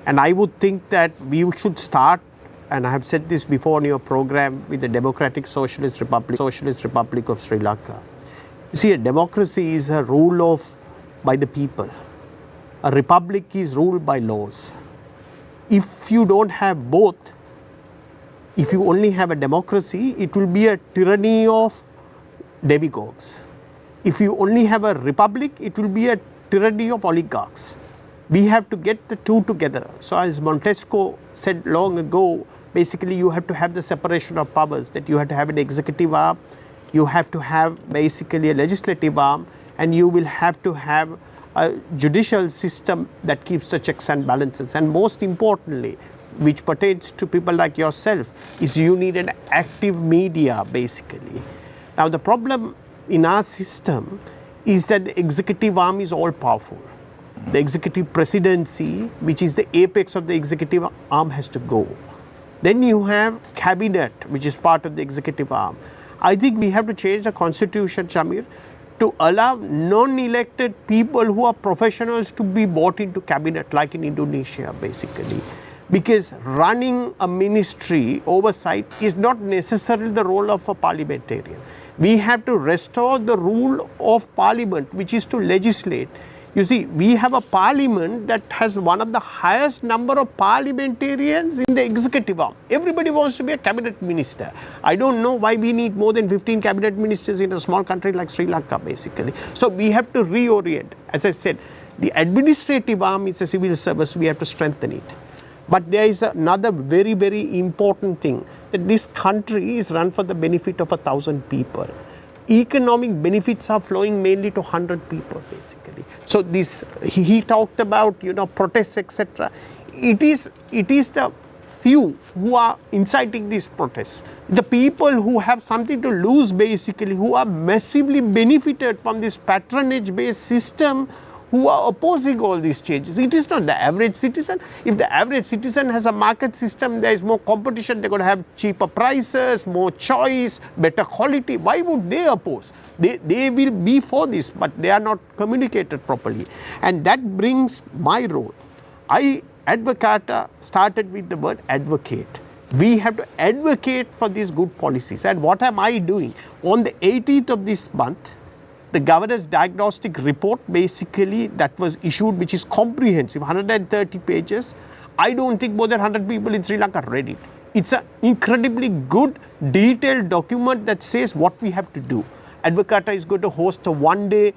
And I would think that we should start, and I have said this before on your program, with the Democratic Socialist Republic of Sri Lanka. You see, a democracy is a rule by the people. A republic is ruled by laws. If you don't have both, if you only have a democracy, it will be a tyranny of demagogues. If you only have a republic, it will be a tyranny of oligarchs. We have to get the two together. So as Montesquieu said long ago, basically you have to have the separation of powers, that you have to have an executive arm, you have to have basically a legislative arm, and you will have to have a judicial system that keeps the checks and balances. And most importantly, which pertains to people like yourself, is you need an active media, basically. Now the problem in our system is that the executive arm is all powerful. The executive presidency, which is the apex of the executive arm, has to go. Then you have cabinet, which is part of the executive arm. I think we have to change the constitution, Shamir, to allow non-elected people who are professionals to be brought into cabinet, like in Indonesia, basically. Because running a ministry oversight is not necessarily the role of a parliamentarian. We have to restore the rule of parliament, which is to legislate. You see, we have a parliament that has one of the highest number of parliamentarians in the executive arm. Everybody wants to be a cabinet minister. I don't know why we need more than 15 cabinet ministers in a small country like Sri Lanka, basically. So we have to reorient. As I said, the administrative arm is a civil service. We have to strengthen it. But there is another very, very important thing, that this country is run for the benefit of 1,000 people. Economic benefits are flowing mainly to 100 people, basically. basically. So this, he talked about, you know, protests, etc. It is the few who are inciting these protests, the people who have something to lose basically, who are massively benefited from this patronage based system, who are opposing all these changes. It is not the average citizen. If the average citizen has a market system, there is more competition, they're going to have cheaper prices, more choice, better quality. Why would they oppose? They will be for this, but they are not communicated properly. And that brings my role. Advocata started with the word advocate. We have to advocate for these good policies. And what am I doing? On the 18th of this month, the governor's diagnostic report basically that was issued, which is comprehensive, 130 pages. I don't think more than 100 people in Sri Lanka read it. It's an incredibly good, detailed document that says what we have to do. Advocata is going to host a one-day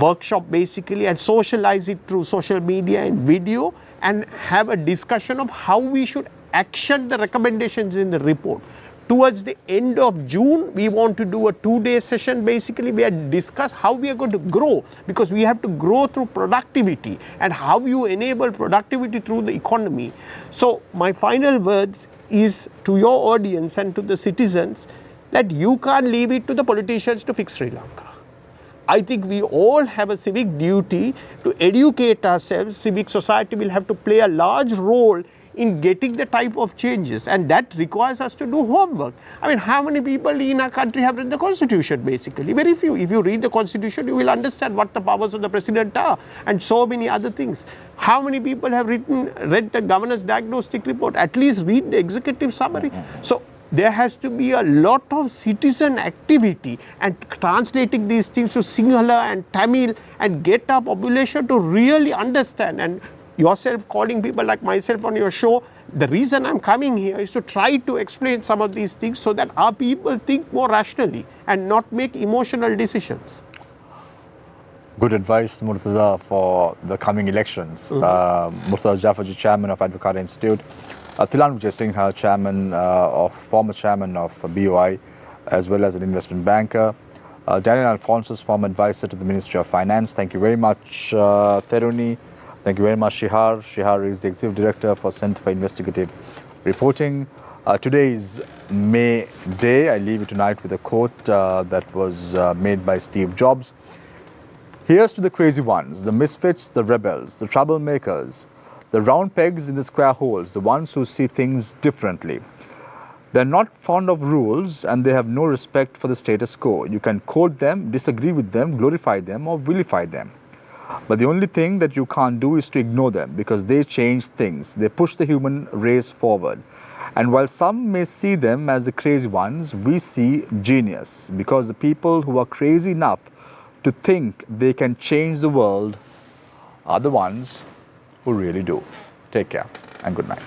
workshop basically and socialize it through social media and video and have a discussion of how we should action the recommendations in the report. Towards the end of June, we want to do a 2-day session basically where we discuss how we are going to grow, because we have to grow through productivity and how you enable productivity through the economy. So my final words is to your audience and to the citizens that you can't leave it to the politicians to fix Sri Lanka. I think we all have a civic duty to educate ourselves. Civic society will have to play a large role in getting the type of changes, and that requires us to do homework. I mean, how many people in our country have read the Constitution basically? Very few. If you read the Constitution, you will understand what the powers of the president are and so many other things. How many people have read the governor's diagnostic report? At least read the executive summary. So there has to be a lot of citizen activity and translating these things to Sinhala and Tamil and get our population to really understand. And yourself calling people like myself on your show, the reason I'm coming here is to try to explain some of these things so that our people think more rationally and not make emotional decisions.
Good advice, Murtaza, for the coming elections. Murtaza Jafarji, chairman of Advocata Institute. Thilan Vijay Singh, former chairman of BOI, as well as an investment banker. Daniel Alphonsus, former advisor to the Ministry of Finance. Thank you very much, Theruni. Thank you very much, Shihar. Shihar is the Executive Director for Centre for Investigative Reporting. Today is May Day. I leave you tonight with a quote that was made by Steve Jobs. Here's to the crazy ones, the misfits, the rebels, the troublemakers, the round pegs in the square holes, the ones who see things differently. They're not fond of rules and they have no respect for the status quo. You can quote them, disagree with them, glorify them or vilify them. But the only thing that you can't do is to ignore them, because they change things. They push the human race forward. And while some may see them as the crazy ones, we see genius, because the people who are crazy enough to think they can change the world are the ones who really do. Take care and good night.